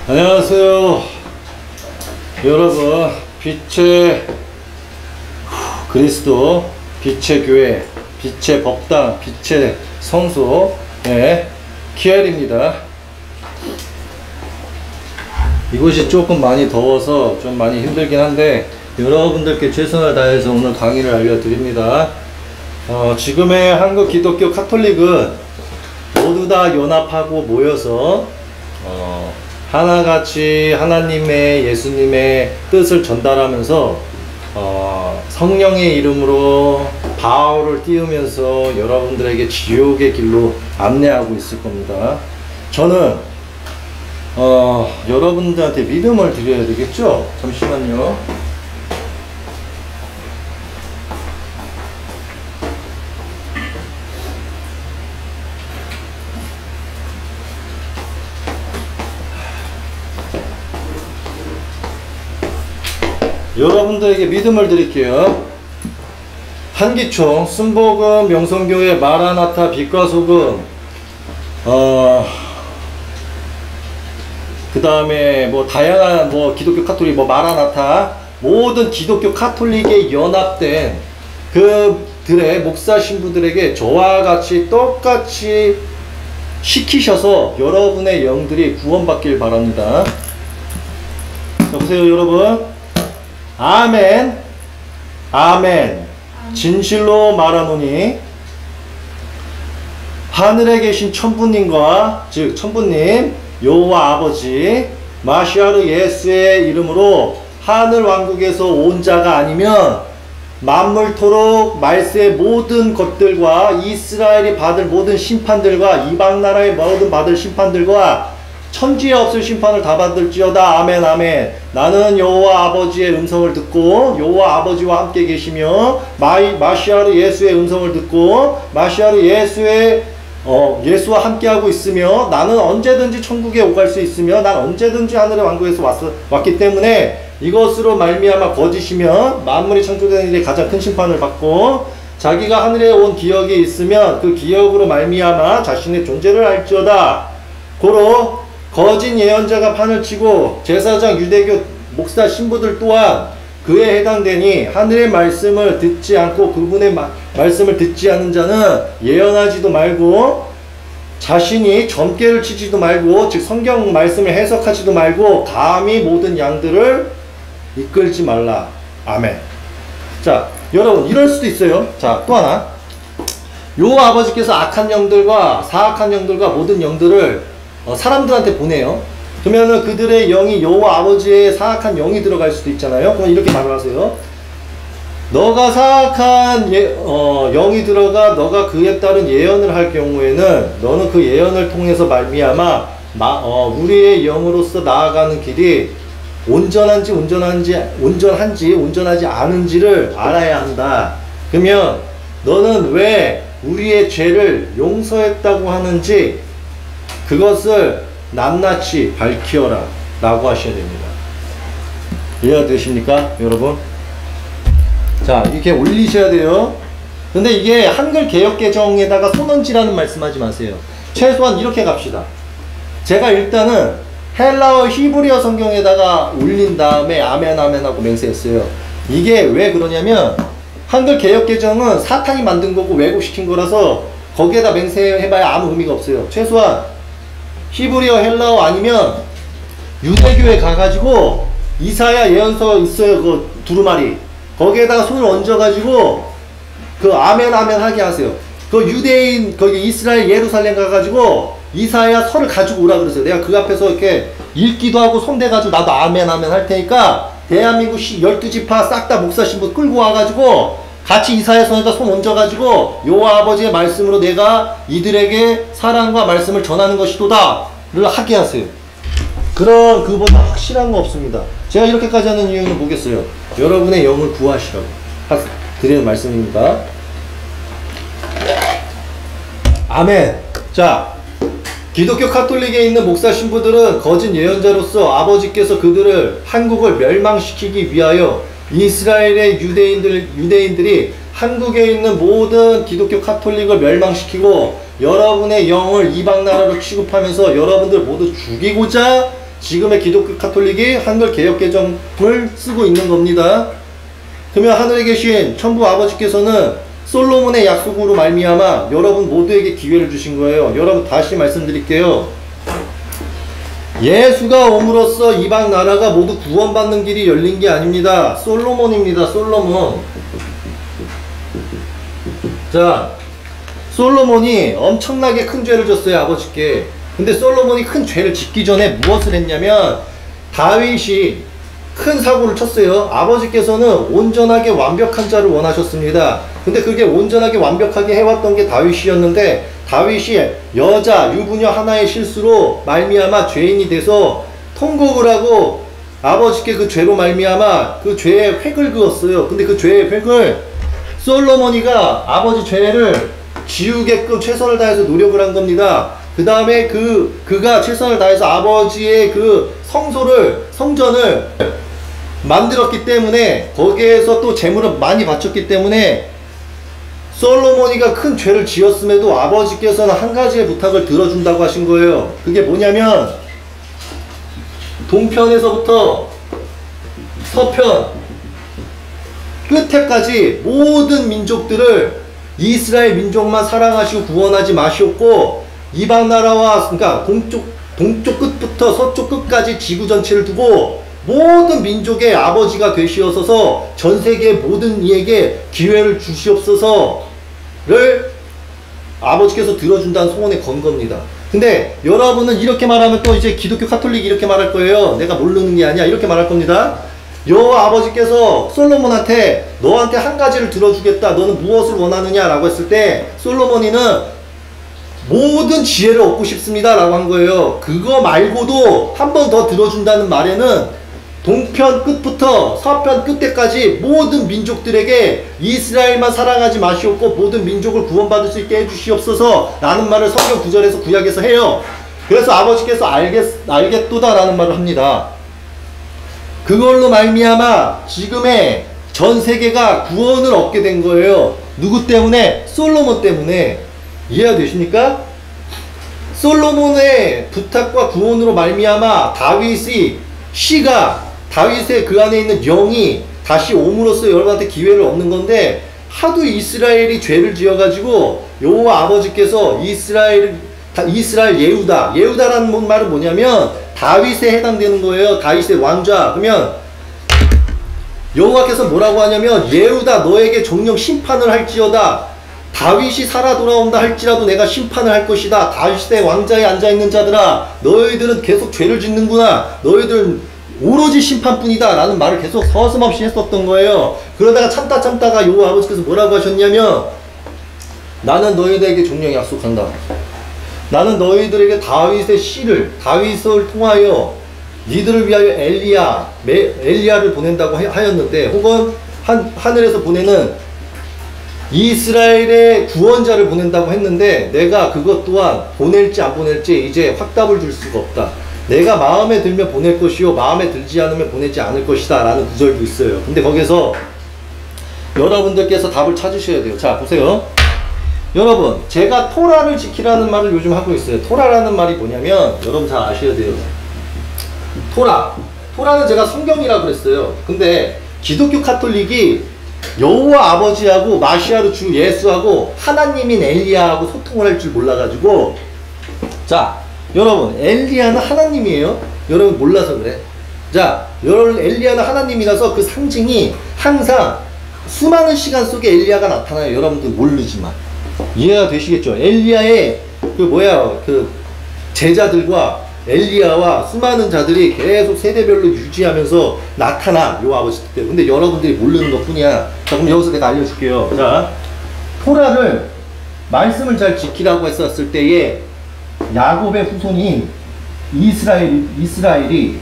안녕하세요 여러분. 빛의 그리스도, 빛의 교회, 빛의 법당, 빛의 성소, 키엘입니다. 이곳이 조금 많이 더워서 좀 많이 힘들긴 한데 여러분들께 최선을 다해서 오늘 강의를 알려드립니다. 지금의 한국 기독교 카톨릭은 모두 다 연합하고 모여서 하나같이 하나님의, 예수님의 뜻을 전달하면서 성령의 이름으로 바울을 띄우면서 여러분들에게 지옥의 길로 안내하고 있을 겁니다. 저는 여러분들한테 믿음을 드려야 되겠죠? 잠시만요. 여러분들에게 믿음을 드릴게요. 한기총, 순복음, 명성교회, 마라나타, 빛과 소금, 그 다음에 뭐 다양한 뭐 기독교 카톨릭, 뭐 마라나타, 모든 기독교 카톨릭에 연합된 그들의 목사 신부들에게 저와 같이 똑같이 시키셔서 여러분의 영들이 구원받길 바랍니다. 자, 보세요 여러분. 아멘, 아멘. 진실로 말하노니 하늘에 계신 천부님과, 즉 천부님 여호와 아버지 마시아르 예수의 이름으로 하늘 왕국에서 온 자가 아니면 만물토록 말세의 모든 것들과 이스라엘이 받을 모든 심판들과 이방 나라의 모든 받을 심판들과 천지에 없을 심판을 다 받을지어다. 아멘, 아멘. 나는 여호와 아버지의 음성을 듣고 여호와 아버지와 함께 계시며 마시아르 예수의 음성을 듣고 마시아르 예수와 함께하고 있으며 나는 언제든지 천국에 오갈 수 있으며 난 언제든지 하늘의 왕국에서 왔기 때문에 이것으로 말미암아 거짓이면 만물이 창조된 일에 가장 큰 심판을 받고 자기가 하늘에 온 기억이 있으면 그 기억으로 말미암아 자신의 존재를 알지어다. 고로 거짓 예언자가 판을 치고 제사장, 유대교 목사 신부들 또한 그에 해당되니 하늘의 말씀을 듣지 않고 그분의 말씀을 듣지 않는 자는 예언하지도 말고 자신이 점괘를 치지도 말고, 즉 성경 말씀을 해석하지도 말고 감히 모든 양들을 이끌지 말라. 아멘. 자 여러분, 이럴 수도 있어요. 자 또 하나, 요 아버지께서 악한 영들과 사악한 영들과 모든 영들을 사람들한테 보내요. 그러면은 그들의 영이 여호와 아버지의 사악한 영이 들어갈 수도 있잖아요. 그럼 이렇게 말을 하세요. 너가 사악한 영이 들어가 너가 그에 따른 예언을 할 경우에는 너는 그 예언을 통해서 말미암아 우리의 영으로서 나아가는 길이 온전한지 온전하지 않은지를 알아야 한다. 그러면 너는 왜 우리의 죄를 용서했다고 하는지 그것을 낱낱이 밝히어라 라고 하셔야 됩니다. 이해가 되십니까 여러분? 자 이렇게 올리셔야 돼요. 근데 이게 한글 개역개정에다가 손언지라는 말씀하지 마세요. 최소한 이렇게 갑시다. 제가 일단은 헬라어 히브리어 성경에다가 올린 다음에 아멘 아멘 하고 맹세했어요. 이게 왜 그러냐면 한글 개역개정은 사탄이 만든 거고 왜곡시킨 거라서 거기에다 맹세해봐야 아무 의미가 없어요. 최소한 히브리어, 헬라어 아니면 유대교에 가가지고 이사야 예언서 있어요. 그 두루마리 거기에다가 손을 얹어가지고 그 아멘 아멘 하게 하세요. 그 유대인 거기 이스라엘 예루살렘 가가지고 이사야 서를 가지고 오라 그러세요. 내가 그 앞에서 이렇게 읽기도 하고 손대가지고 나도 아멘 아멘 할 테니까 대한민국 12지파 싹 다 목사 신부 끌고 와가지고 같이 이사야 손에다 손 얹어가지고 여호와 아버지의 말씀으로 내가 이들에게 사랑과 말씀을 전하는 것이도다 를 하게 하세요. 그런 그보다 확실한 거 없습니다. 제가 이렇게까지 하는 이유는 뭐겠어요? 여러분의 영을 구하시라고 드리는 말씀입니다. 아멘. 자 기독교 카톨릭에 있는 목사 신부들은 거짓 예언자로서 아버지께서 그들을 한국을 멸망시키기 위하여 이스라엘의 유대인들이 한국에 있는 모든 기독교 카톨릭을 멸망시키고 여러분의 영을 이방 나라로 취급하면서 여러분들 모두 죽이고자 지금의 기독교 카톨릭이 한글 개혁개정을 쓰고 있는 겁니다. 그러면 하늘에 계신 천부 아버지께서는 솔로몬의 약속으로 말미암아 여러분 모두에게 기회를 주신 거예요. 여러분 다시 말씀드릴게요. 예수가 옴으로써 이방 나라가 모두 구원받는 길이 열린 게 아닙니다. 솔로몬입니다. 솔로몬. 자, 솔로몬이 엄청나게 큰 죄를 졌어요, 아버지께. 근데 솔로몬이 큰 죄를 짓기 전에 무엇을 했냐면 다윗이 큰 사고를 쳤어요. 아버지께서는 온전하게 완벽한 자를 원하셨습니다. 근데 그게 온전하게 완벽하게 해왔던 게 다윗이었는데 다윗이 여자 유부녀 하나의 실수로 말미암아 죄인이 돼서 통곡을 하고 아버지께 그 죄로 말미암아 그 죄의 획을 그었어요. 근데 그 죄의 획을 솔로몬이가 아버지 죄를 지우게끔 최선을 다해서 노력을 한 겁니다. 그 다음에 그가 최선을 다해서 아버지의 그 성전을 만들었기 때문에 거기에서 또 재물을 많이 바쳤기 때문에 솔로몬이가 큰 죄를 지었음에도 아버지께서는 한 가지의 부탁을 들어준다고 하신 거예요. 그게 뭐냐면 동편에서부터 서편 끝에까지 모든 민족들을 이스라엘 민족만 사랑하시고 구원하지 마시옵고 이방 나라와 그러니까 동쪽 끝부터 서쪽 끝까지 지구 전체를 두고 모든 민족의 아버지가 되시옵소서 전 세계 모든 이에게 기회를 주시옵소서를 아버지께서 들어준다는 소원에 건 겁니다. 근데 여러분은 이렇게 말하면 또 이제 기독교 카톨릭이 이렇게 말할 거예요. 내가 모르는 게 아니야 이렇게 말할 겁니다. 여호와 아버지께서 솔로몬한테 너한테 한 가지를 들어주겠다. 너는 무엇을 원하느냐 라고 했을 때 솔로몬이는 모든 지혜를 얻고 싶습니다 라고 한 거예요. 그거 말고도 한 번 더 들어준다는 말에는 동편 끝부터 서편 끝에까지 모든 민족들에게 이스라엘만 사랑하지 마시옵고 모든 민족을 구원받을 수 있게 해주시옵소서 라는 말을 성경 구절에서 구약에서 해요. 그래서 아버지께서 알겠도다 라는 말을 합니다. 그걸로 말미암아 지금의 전 세계가 구원을 얻게 된 거예요. 누구 때문에? 솔로몬 때문에. 이해가 되십니까? 솔로몬의 부탁과 구원으로 말미암아 다윗의 그 안에 있는 영이 다시 옴으로써 여러분한테 기회를 얻는 건데 하도 이스라엘이 죄를 지어가지고 여호와 아버지께서 이스라엘 예후다라는 말은 뭐냐면 다윗에 해당되는 거예요. 다윗의 왕좌. 그러면 여호와께서 뭐라고 하냐면 예후다 너에게 정령 심판을 할지어다. 다윗이 살아 돌아온다 할지라도 내가 심판을 할 것이다. 다윗의 왕좌에 앉아있는 자들아 너희들은 계속 죄를 짓는구나. 너희들은 오로지 심판뿐이다 라는 말을 계속 서슴없이 했었던 거예요. 그러다가 참다가 여호와 아버지께서 뭐라고 하셨냐면 나는 너희들에게 종령 약속한다. 나는 너희들에게 다윗을 통하여 니들을 위하여 엘리야를 보낸다고 하였는데 혹은 하늘에서 보내는 이스라엘의 구원자를 보낸다고 했는데 내가 그것 또한 보낼지 안 보낼지 이제 확답을 줄 수가 없다. 내가 마음에 들면 보낼 것이요 마음에 들지 않으면 보내지 않을 것이다 라는 구절도 있어요. 근데 거기서 여러분들께서 답을 찾으셔야 돼요. 자 보세요. 여러분 제가 토라를 지키라는 말을 요즘 하고 있어요. 토라라는 말이 뭐냐면 여러분 잘 아셔야 돼요. 토라는 제가 성경이라고 그랬어요. 근데 기독교 카톨릭이 여호와 아버지하고 마시아르 주 예수하고 하나님인 엘리야하고 소통을 할 줄 몰라가지고 자 여러분 엘리야는 하나님이에요. 여러분 몰라서 그래. 자 여러분 엘리야는 하나님이라서 그 상징이 항상 수많은 시간 속에 엘리야가 나타나요. 여러분들 모르지만 이해가 되시겠죠? 엘리야의 그 제자들과 엘리야와 수많은 자들이 계속 세대별로 유지하면서 나타나 요 아버지 때. 근데 여러분들이 모르는 것 뿐이야. 자 그럼 여기서 내가 알려줄게요. 자 토라를 말씀을 잘 지키라고 했었을 때에 야곱의 후손인 이스라엘이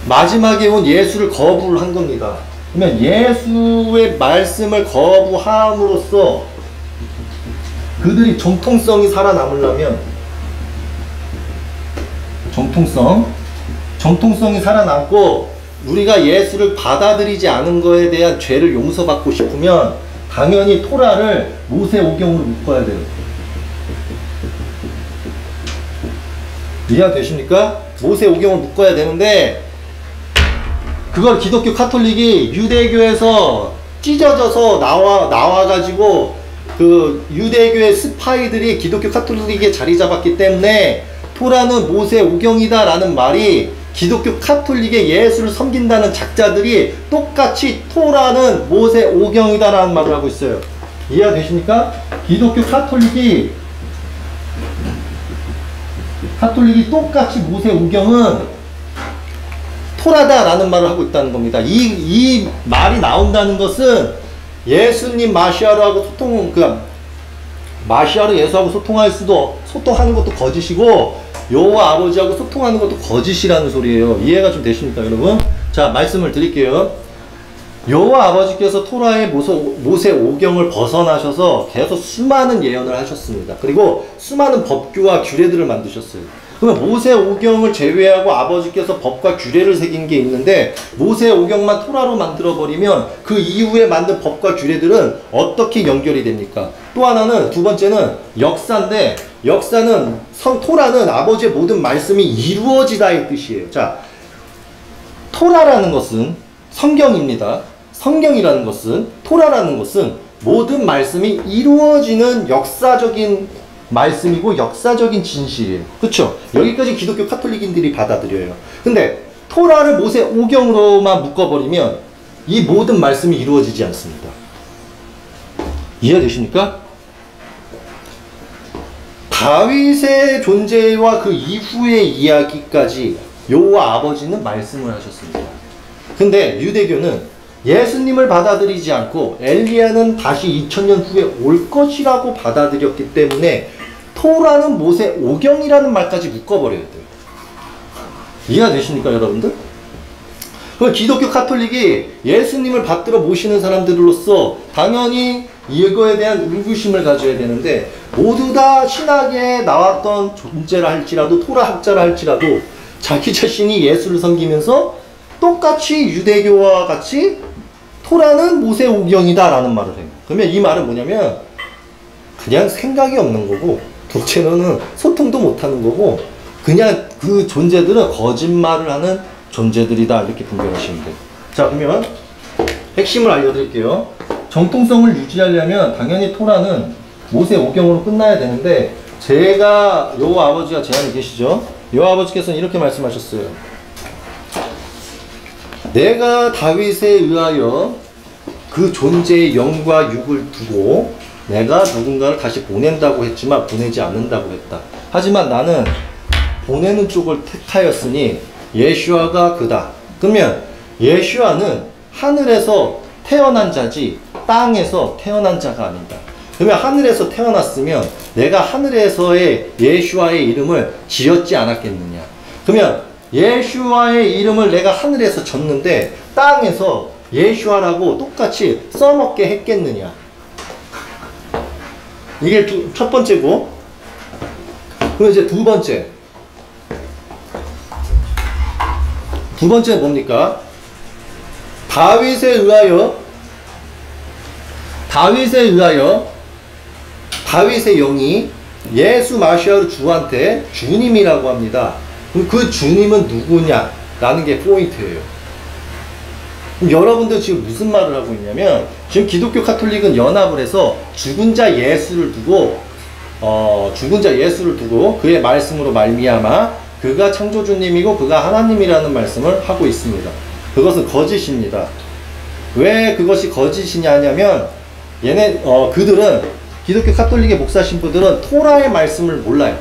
마지막에 온 예수를 거부를 한 겁니다. 그러면 예수의 말씀을 거부함으로써 그들이 정통성이 살아남으려면 정통성이 살아남고 우리가 예수를 받아들이지 않은 거에 대한 죄를 용서받고 싶으면 당연히 토라를 모세 오경으로 묶어야 돼요. 이해되십니까? 모세 오경을 묶어야 되는데 그걸 기독교 카톨릭이 유대교에서 찢어져서 나와가지고 그 유대교의 스파이들이 기독교 카톨릭에 자리 잡았기 때문에 토라는 모세 오경이다 라는 말이 기독교 카톨릭의 예수를 섬긴다는 작자들이 똑같이 토라는 모세 오경이다 라는 말을 하고 있어요. 이해가 되십니까? 기독교 카톨릭이 똑같이 모세 오경은 토라다 라는 말을 하고 있다는 겁니다. 이 말이 나온다는 것은 예수님 마시아르하고 마시아르 예수하고 소통하는 것도 거짓이고 여호와 아버지하고 소통하는 것도 거짓이라는 소리예요. 이해가 좀 되십니까 여러분? 자, 말씀을 드릴게요. 여호와 아버지께서 토라의 모세 오경을 벗어나셔서 계속 수많은 예언을 하셨습니다. 그리고 수많은 법규와 규례들을 만드셨어요. 그러면 모세 오경을 제외하고 아버지께서 법과 규례를 새긴 게 있는데 모세 오경만 토라로 만들어버리면 그 이후에 만든 법과 규례들은 어떻게 연결이 됩니까? 또 하나는, 두 번째는 역사인데, 역사는 토라는 아버지의 모든 말씀이 이루어지다의 뜻이에요. 자, 토라라는 것은 성경입니다. 성경이라는 것은, 토라라는 것은 모든 말씀이 이루어지는 역사적인 말씀이고 역사적인 진실이에요. 그쵸? 여기까지 기독교 카톨릭인들이 받아들여요. 근데 토라를 모세 오경으로만 묶어버리면 이 모든 말씀이 이루어지지 않습니다. 이해되십니까? 다윗의 존재와 그 이후의 이야기까지 여호와 아버지는 말씀을 하셨습니다. 근데 유대교는 예수님을 받아들이지 않고 엘리야는 다시 2000년 후에 올 것이라고 받아들였기 때문에 토라는 모세 오경이라는 말까지 묶어버려야 돼요. 이해가 되십니까 여러분들? 그럼 기독교 카톨릭이 예수님을 받들어 모시는 사람들로서 당연히 이거에 대한 의구심을 가져야 되는데, 모두 다 신학에 나왔던 존재라 할지라도 토라 학자라 할지라도 자기 자신이 예수를 섬기면서 똑같이 유대교와 같이 토라는 모세 오경이다 라는 말을 해요. 그러면 이 말은 뭐냐면 그냥 생각이 없는 거고, 둘째로는 소통도 못하는 거고, 그냥 그 존재들은 거짓말을 하는 존재들이다 이렇게 분별하시면 돼요. 자, 그러면 핵심을 알려드릴게요. 정통성을 유지하려면 당연히 토라는 모세 오경으로 끝나야 되는데, 제가 여호와 아버지가 제 안에 계시죠? 여호와 아버지께서는 이렇게 말씀하셨어요. 내가 다윗에 의하여 그 존재의 영과 육을 두고 내가 누군가를 다시 보낸다고 했지만 보내지 않는다고 했다. 하지만 나는 보내는 쪽을 택하였으니 예슈아가 그다. 그러면 예슈아는 하늘에서 태어난 자지 땅에서 태어난 자가 아니다. 그러면 하늘에서 태어났으면 내가 하늘에서의 예슈아의 이름을 지었지 않았겠느냐. 그러면 예슈아의 이름을 내가 하늘에서 졌는데 땅에서 예슈아라고 똑같이 써먹게 했겠느냐. 이게 첫 번째고, 그럼 이제 두 번째는 뭡니까? 다윗에 의하여 다윗의 영이 예수 마시아르 주한테 주님이라고 합니다. 그럼 그 주님은 누구냐? 라는 게 포인트예요. 그럼 여러분들 지금 무슨 말을 하고 있냐면, 지금 기독교 카톨릭은 연합을 해서 죽은 자 예수를 두고 그의 말씀으로 말미암아 그가 창조주님이고 그가 하나님이라는 말씀을 하고 있습니다. 그것은 거짓입니다. 왜 그것이 거짓이냐 하냐면, 그들은, 기독교 카톨릭의 목사 신부들은 토라의 말씀을 몰라요.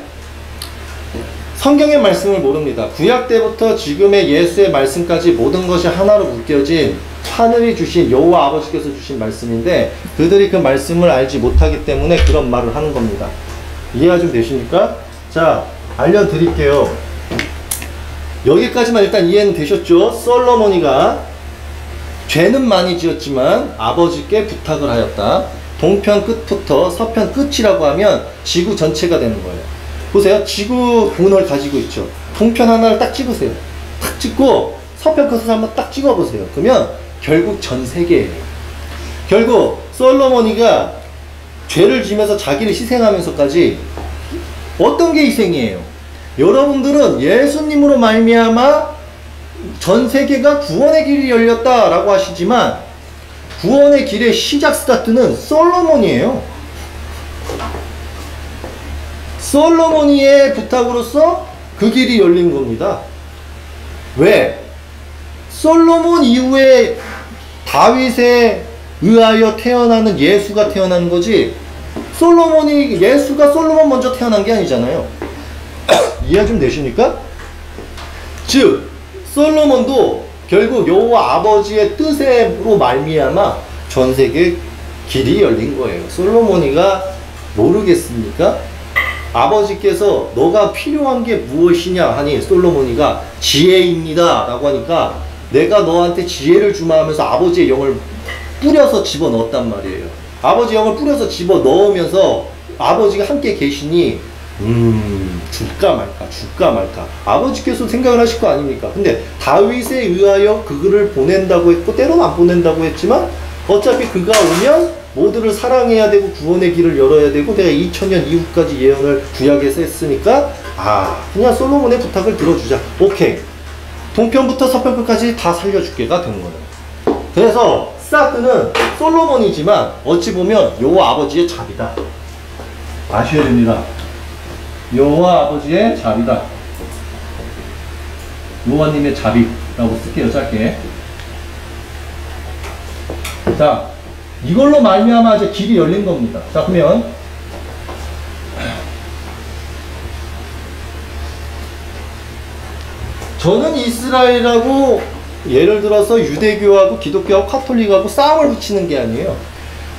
성경의 말씀을 모릅니다. 구약 때부터 지금의 예수의 말씀까지 모든 것이 하나로 묶여진 하늘이 주신 여호와 아버지께서 주신 말씀인데, 그들이 그 말씀을 알지 못하기 때문에 그런 말을 하는 겁니다. 이해가 좀 되십니까? 자, 알려드릴게요. 여기까지만 일단 이해는 되셨죠? 솔로몬이가 죄는 많이 지었지만 아버지께 부탁을 하였다. 동편 끝부터 서편 끝이라고 하면 지구 전체가 되는 거예요. 보세요. 지구 본을 가지고 있죠. 동편 하나를 딱 찍으세요. 딱 찍고 서편 끝을 한번 딱 찍어보세요. 그러면 결국 전 세계예요. 결국 솔로몬이가 죄를 지면서 자기를 희생하면서까지 어떤 게 희생이에요? 여러분들은 예수님으로 말미암아 전 세계가 구원의 길이 열렸다라고 하시지만 구원의 길의 시작 스타트는 솔로몬이에요. 솔로몬이의 부탁으로서 그 길이 열린 겁니다. 왜? 솔로몬 이후에 다윗에 의하여 태어나는 예수가 태어난 거지, 예수가 솔로몬 먼저 태어난 게 아니잖아요. 이해 좀 되십니까? 즉 솔로몬도 결국 여호와 아버지의 뜻으로 말미암아 전 세계 길이 열린 거예요. 솔로몬이가 모르겠습니까? 아버지께서 너가 필요한 게 무엇이냐 하니 솔로몬이가 지혜입니다 라고 하니까 내가 너한테 지혜를 주마 하면서 아버지의 영을 뿌려서 집어넣었단 말이에요. 아버지의 영을 뿌려서 집어넣으면서 아버지가 함께 계시니 줄까 말까 아버지께서 생각을 하실 거 아닙니까? 근데 다윗에 의하여 그를 보낸다고 했고 때로는 안 보낸다고 했지만 어차피 그가 오면 모두를 사랑해야 되고 구원의 길을 열어야 되고 내가 2000년 이후까지 예언을 구약에서 했으니까 그냥 솔로몬의 부탁을 들어주자. 오케이. 동편부터 서편까지 다 살려줄게가 된 거예요. 그래서 스타트는 솔로몬이지만 어찌 보면 여호와 아버지의 자비다. 아셔야 됩니다. 여호와 아버지의 자비다. 여호와님의 자비라고 쓸게요. 짧게. 자, 이걸로 말미암아 이제 길이 열린 겁니다. 자, 그러면 저는 이스라엘하고 예를 들어서 유대교하고 기독교하고 카톨릭하고 싸움을 붙이는 게 아니에요.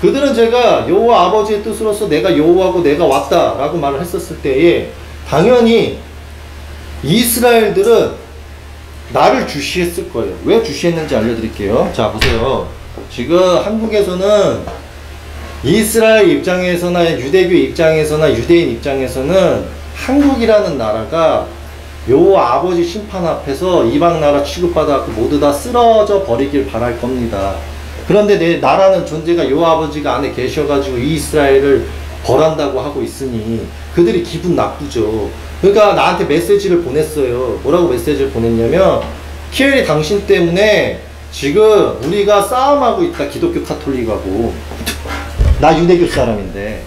그들은 제가 여호와 아버지의 뜻으로서 내가 여호와고 내가 왔다라고 말을 했었을 때에 당연히 이스라엘들은 나를 주시했을 거예요. 왜 주시했는지 알려드릴게요. 자, 보세요. 지금 한국에서는 이스라엘 입장에서나 유대교 입장에서나 유대인 입장에서는 한국이라는 나라가 여호와 아버지 심판 앞에서 이방 나라 취급받아서 모두 다 쓰러져 버리길 바랄 겁니다. 그런데 내 나라는 존재가 여호와 아버지가 안에 계셔가지고 이스라엘을 벌한다고 하고 있으니 그들이 기분 나쁘죠. 그러니까 나한테 메시지를 보냈어요. 뭐라고 메시지를 보냈냐면 키엘이 당신 때문에 지금 우리가 싸움하고 있다. 기독교 카톨릭하고. 나 유대교 사람인데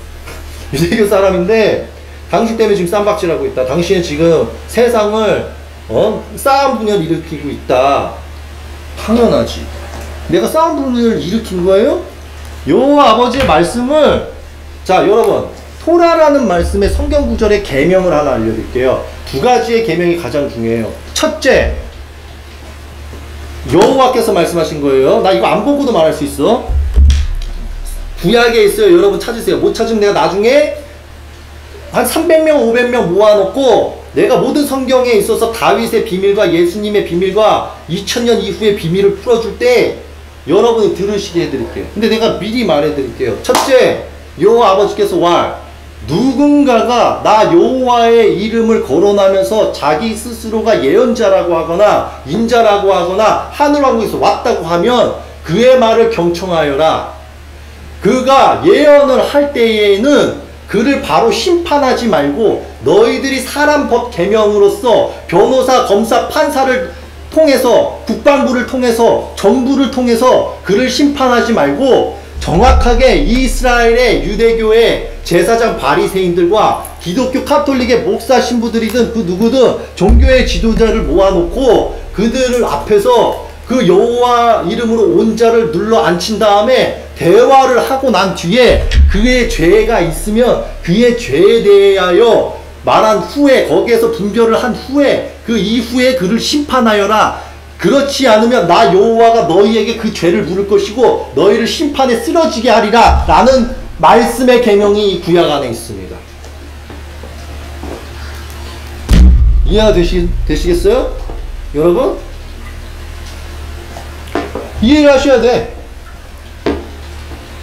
당신 때문에 지금 쌈박질하고 있다. 당신은 지금 세상을 싸움 분열 일으키고 있다. 당연하지. 내가 싸움 분열을 일으킨 거예요? 여호와 아버지의 말씀을, 자 여러분, 토라라는 말씀의 성경 구절의 계명을 하나 알려드릴게요. 두 가지의 계명이 가장 중요해요. 첫째, 여호와께서 말씀하신 거예요. 나 이거 안 보고도 말할 수 있어. 구약에 있어요. 여러분 찾으세요. 못 찾으면 내가 나중에 한 300명 500명 모아놓고 내가 모든 성경에 있어서 다윗의 비밀과 예수님의 비밀과 2000년 이후의 비밀을 풀어줄 때 여러분이 들으시게 해드릴게요. 근데 내가 미리 말해드릴게요. 첫째, 여호와 아버지께서 누군가가 나 여호와의 이름을 거론하면서 자기 스스로가 예언자라고 하거나 인자라고 하거나 하늘왕국에서 왔다고 하면 그의 말을 경청하여라. 그가 예언을 할 때에는 그를 바로 심판하지 말고 너희들이 사람 법 계명으로서 변호사, 검사, 판사를 통해서 국방부를 통해서 정부를 통해서 그를 심판하지 말고 정확하게 이스라엘의 유대교의 제사장 바리새인들과 기독교 카톨릭의 목사 신부들이든 그 누구든 종교의 지도자를 모아놓고 그들을 앞에서 그 여호와 이름으로 온 자를 눌러 앉힌 다음에 대화를 하고 난 뒤에 그의 죄가 있으면 그의 죄에 대하여 말한 후에 거기에서 분별을 한 후에 그 이후에 그를 심판하여라. 그렇지 않으면 나 여호와가 너희에게 그 죄를 물을 것이고 너희를 심판에 쓰러지게 하리라 라는 말씀의 계명이 이 구약 안에 있습니다. 이해가 되시겠어요? 여러분? 이해를 하셔야 돼.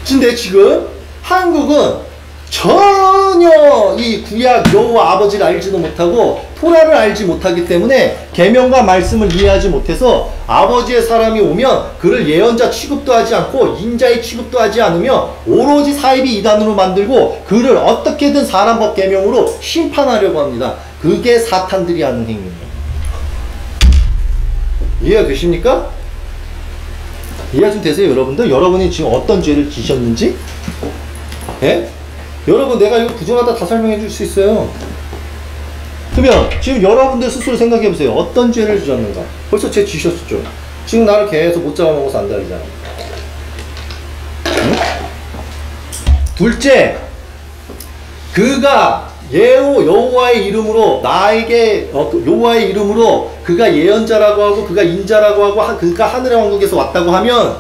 근데 지금 한국은 전혀 이 구약 여호와 아버지를 알지도 못하고 토라를 알지 못하기 때문에 계명과 말씀을 이해하지 못해서 아버지의 사람이 오면 그를 예언자 취급도 하지 않고 인자의 취급도 하지 않으며 오로지 사이비 이단으로 만들고 그를 어떻게든 사람법 계명으로 심판하려고 합니다. 그게 사탄들이 하는 행위예요. 이해가 되십니까? 이해가 좀 되세요, 여러분들? 여러분이 지금 어떤 죄를 지셨는지? 예? 여러분, 내가 이거 구조마다 다 설명해 줄 수 있어요. 그러면 지금 여러분들 스스로 생각해 보세요. 어떤 죄를 지셨는가? 벌써 죄 지셨었죠? 지금 나를 계속 못 잡아먹어서 안달이잖아. 응? 둘째, 그가 여호와의 이름으로 나에게 여호와의 이름으로 그가 예언자라고 하고 그가 인자라고 하고 그가 하늘의 왕국에서 왔다고 하면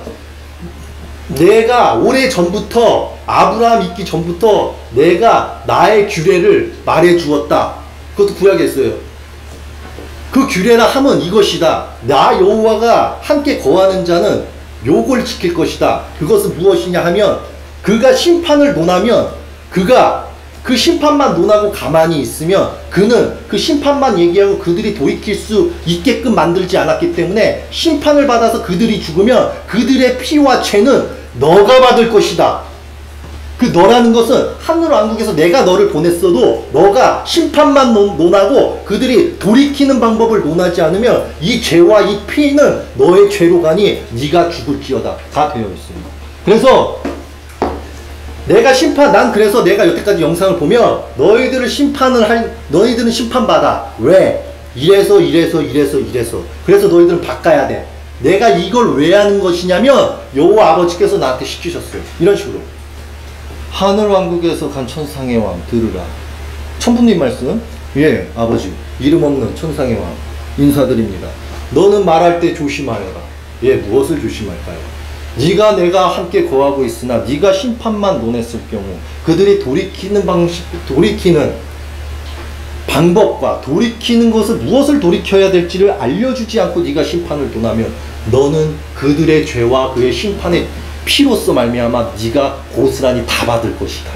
내가 오래 전부터 아브라함 있기 전부터 내가 나의 규례를 말해 주었다. 그것도 구약에 있어요. 그 규례라 함은 이것이다. 나 여호와가 함께 거하는 자는 요걸 지킬 것이다. 그것은 무엇이냐 하면 그가 심판을 논하면 그가 그 심판만 논하고 가만히 있으면 그는 그 심판만 얘기하고 그들이 돌이킬 수 있게끔 만들지 않았기 때문에 심판을 받아서 그들이 죽으면 그들의 피와 죄는 너가 받을 것이다. 그 너라는 것은 하늘 왕국에서 내가 너를 보냈어도 너가 심판만 논하고 그들이 돌이키는 방법을 논하지 않으면 이 죄와 이 피는 너의 죄로 가니 네가 죽을지어다. 다 되어 있습니다. 그래서 난 그래서 내가 여태까지 영상을 보면 너희들은 심판받아. 왜? 이래서. 그래서 너희들은 바꿔야 돼. 내가 이걸 왜 하는 것이냐면 여호와 아버지께서 나한테 시키셨어요. 이런 식으로. 하늘 왕국에서 간 천상의 왕 들으라. 천부님 말씀. 예, 아버지. 이름 없는 천상의 왕 인사드립니다. 너는 말할 때 조심하여라. 예, 무엇을 조심할까요? 네가 내가 함께 거하고 있으나 네가 심판만 논했을 경우 그들이 돌이키는 방법과 돌이키는 것을 무엇을 돌이켜야 될지를 알려주지 않고 네가 심판을 논하면 너는 그들의 죄와 그의 심판의 피로써 말미암아 네가 고스란히 다 받을 것이다.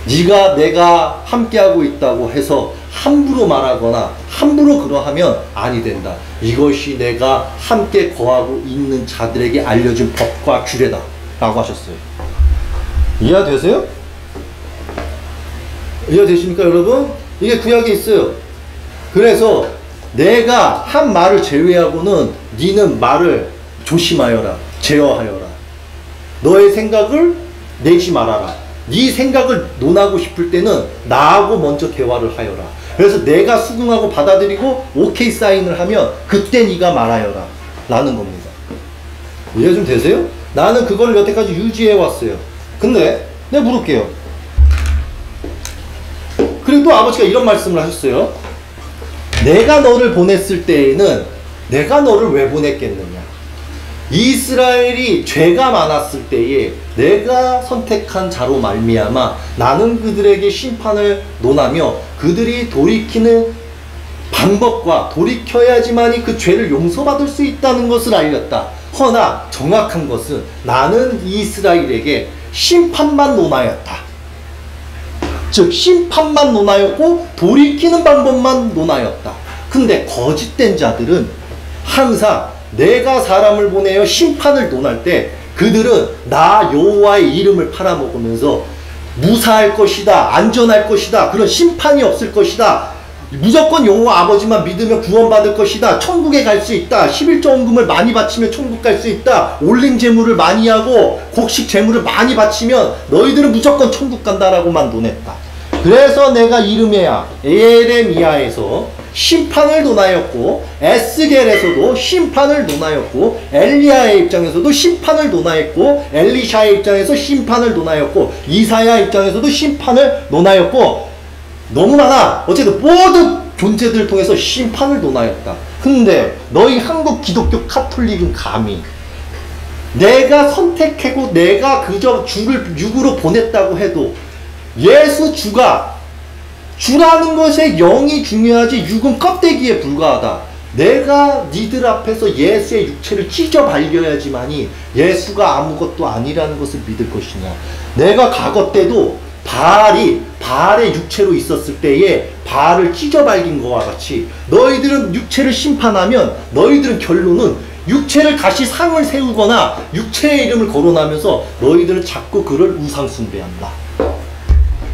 네가 내가 함께하고 있다고 해서 함부로 말하거나 함부로 그러하면 아니 된다. 이것이 내가 함께 거하고 있는 자들에게 알려준 법과 규례다 라고 하셨어요. 이해되세요? 이해되십니까 여러분? 이게 구약에 있어요. 그래서 내가 한 말을 제외하고는 니는 말을 조심하여라. 제어하여라. 너의 생각을 내지 말아라. 네 생각을 논하고 싶을 때는 나하고 먼저 대화를 하여라. 그래서 내가 수긍하고 받아들이고 오케이 사인을 하면 그때 네가 말하여라 라는 겁니다. 이해 좀 되세요? 나는 그걸 여태까지 유지해 왔어요. 근데 내가 물을게요. 그리고 또 아버지가 이런 말씀을 하셨어요. 내가 너를 보냈을 때에는 내가 너를 왜 보냈겠느냐. 이스라엘이 죄가 많았을 때에 내가 선택한 자로 말미암아 나는 그들에게 심판을 논하며 그들이 돌이키는 방법과 돌이켜야지만이 그 죄를 용서받을 수 있다는 것을 알렸다. 허나 정확한 것은 나는 이스라엘에게 심판만 논하였다. 즉 심판만 논하였고 돌이키는 방법만 논하였다. 근데 거짓된 자들은 항상 내가 사람을 보내어 심판을 논할 때 그들은 나 여호와의 이름을 팔아먹으면서 무사할 것이다, 안전할 것이다, 그런 심판이 없을 것이다, 무조건 여호와 아버지만 믿으면 구원받을 것이다, 천국에 갈 수 있다, 11조 헌금을 많이 바치면 천국 갈 수 있다, 올림 제물을 많이 하고 곡식 제물을 많이 바치면 너희들은 무조건 천국 간다라고만 논했다. 그래서 내가 이르메야 에레미야에서 심판을 논하였고 에스겔에서도 심판을 논하였고 엘리야의 입장에서도 심판을 논하였고 엘리샤의 입장에서 심판을 논하였고 이사야 입장에서도 심판을 논하였고 너무 많아. 어쨌든 모든 존재들을 통해서 심판을 논하였다. 근데 너희 한국 기독교 카톨릭은 감히 내가 선택하고 내가 그저 주를 육으로 보냈다고 해도 예수 주라는 것에 영이 중요하지 육은 껍데기에 불과하다. 내가 니들 앞에서 예수의 육체를 찢어 발려야지만이 예수가 아무것도 아니라는 것을 믿을 것이냐. 내가 과거 때도 바알의 육체로 있었을 때에 바알을 찢어 발긴 것과 같이 너희들은 육체를 심판하면 너희들은 결론은 육체를 다시 상을 세우거나 육체의 이름을 거론하면서 너희들은 자꾸 그를 우상 숭배한다.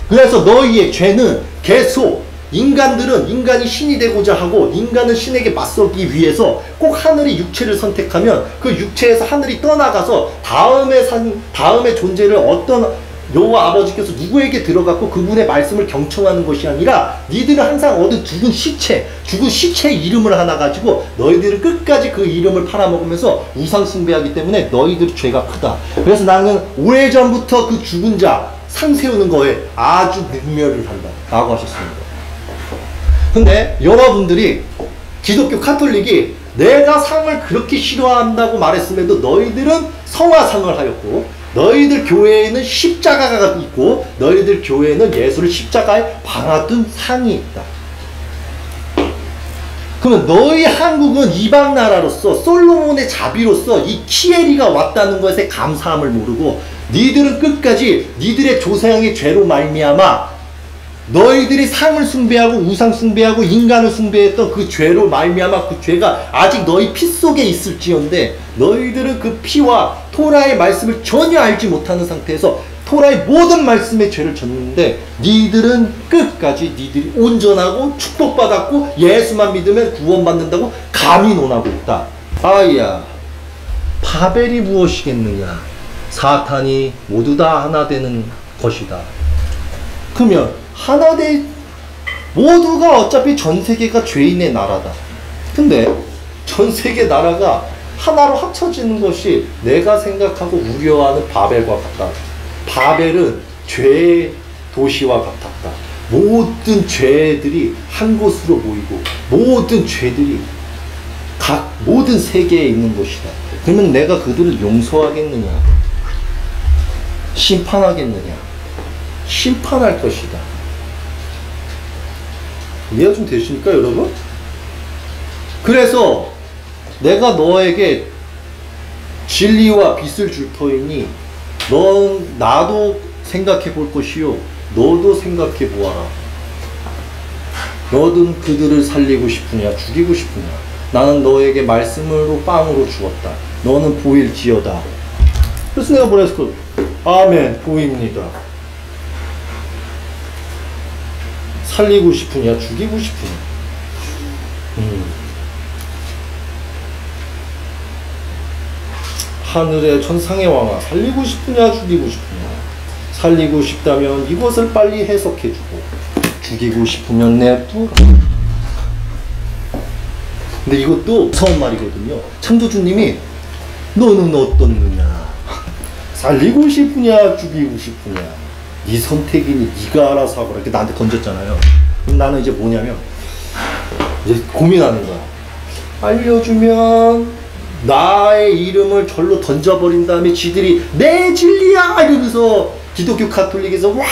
그래서 너희의 죄는 계속 인간들은 인간이 신이 되고자 하고 인간은 신에게 맞서기 위해서 꼭 하늘의 육체를 선택하면 그 육체에서 하늘이 떠나가서 다음의 존재를 어떤 여호와 아버지께서 누구에게 들어갔고 그분의 말씀을 경청하는 것이 아니라 니들은 항상 얻은 죽은 시체의 이름을 하나 가지고 너희들은 끝까지 그 이름을 팔아먹으면서 우상 숭배하기 때문에 너희들의 죄가 크다. 그래서 나는 오래전부터 그 죽은 자 상 세우는 거에 아주 능멸을 한다 라고 하셨습니다. 근데 여러분들이 기독교 카톨릭이 내가 상을 그렇게 싫어한다고 말했음에도 너희들은 성화상을 하였고 너희들 교회에는 십자가가 있고 너희들 교회에는 예수를 십자가에 박아둔 상이 있다. 그러면 너희 한국은 이방 나라로서 솔로몬의 자비로서 이 키에리가 왔다는 것에 감사함을 모르고 니들은 끝까지 니들의 조상의 죄로 말미암아 너희들이 상을 숭배하고 우상 숭배하고 인간을 숭배했던 그 죄로 말미암아 그 죄가 아직 너희 피 속에 있을지언데 너희들은 그 피와 토라의 말씀을 전혀 알지 못하는 상태에서 토라의 모든 말씀에 죄를 졌는데 니들은 끝까지 니들이 온전하고 축복받았고 예수만 믿으면 구원받는다고 감히 논하고 있다. 아이야, 바벨이 무엇이겠느냐? 사탄이 모두 다 하나 되는 것이다. 그러면 모두가 어차피 전 세계가 죄인의 나라다. 근데 전 세계 나라가 하나로 합쳐지는 것이 내가 생각하고 우려하는 바벨과 같다. 바벨은 죄의 도시와 같았다. 모든 죄들이 한 곳으로 모이고 모든 죄들이 모든 세계에 있는 것이다. 그러면 내가 그들을 용서하겠느냐? 심판하겠느냐? 심판할 것이다. 이해가 좀 되십니까, 여러분? 그래서 내가 너에게 진리와 빛을 줄 터이니 나도 생각해 볼 것이요 너도 생각해 보아라. 너는 그들을 살리고 싶으냐 죽이고 싶으냐? 나는 너에게 말씀으로 빵으로 주었다. 너는 보일지어다. 그래서 내가 뭐라 했을까? 아멘, 보입니다. 살리고 싶으냐 죽이고 싶으냐? 하늘의 천상의 왕아, 살리고 싶으냐 죽이고 싶으냐? 살리고 싶다면 이것을 빨리 해석해주고 죽이고 싶으면 냅두라. 근데 이것도 무서운 말이거든요. 창조주님이 너는 어떻느냐? 살리고 싶으냐 죽이고 싶으냐? 네 선택이니 네가 알아서 하거라. 이렇게 나한테 던졌잖아요. 그럼 나는 이제 뭐냐면 이제 고민하는 거야. 알려주면 나의 이름을 절로 던져버린 다음에 지들이 내 진리야 이러면서 기독교 카톨릭에서 와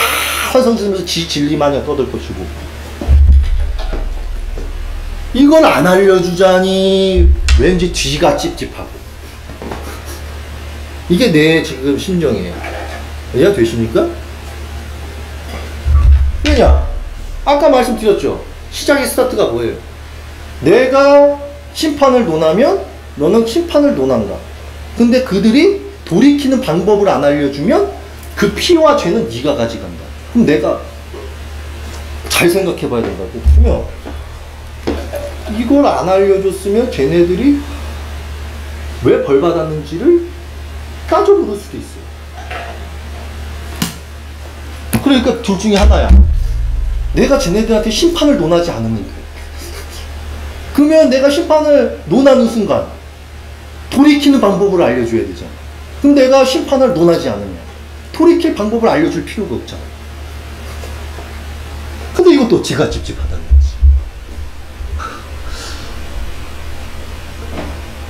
환성 지르면서 지 진리 마냥 떠들 것이고, 이걸 안 알려주자니 왠지 뒤가 찝찝하고. 이게 내 지금 심정이에요. 이해가 되십니까? 왜냐? 아까 말씀드렸죠. 시작의 스타트가 뭐예요? 내가 심판을 논하면 너는 심판을 논한다. 근데 그들이 돌이키는 방법을 안 알려주면 그 피와 죄는 네가 가져간다. 그럼 내가 잘 생각해 봐야 된다고. 그러면 이걸 안 알려줬으면 쟤네들이 왜 벌 받았는지를 따져 물을 수도 있어요. 그러니까 둘 중에 하나야. 내가 쟤네들한테 심판을 논하지 않으면 돼. 그러면 내가 심판을 논하는 순간 돌이키는 방법을 알려줘야 되잖아. 그럼 내가 심판을 논하지 않으면 돌이킬 방법을 알려줄 필요가 없잖아. 근데 이것도 지가 찝찝하다는 거지.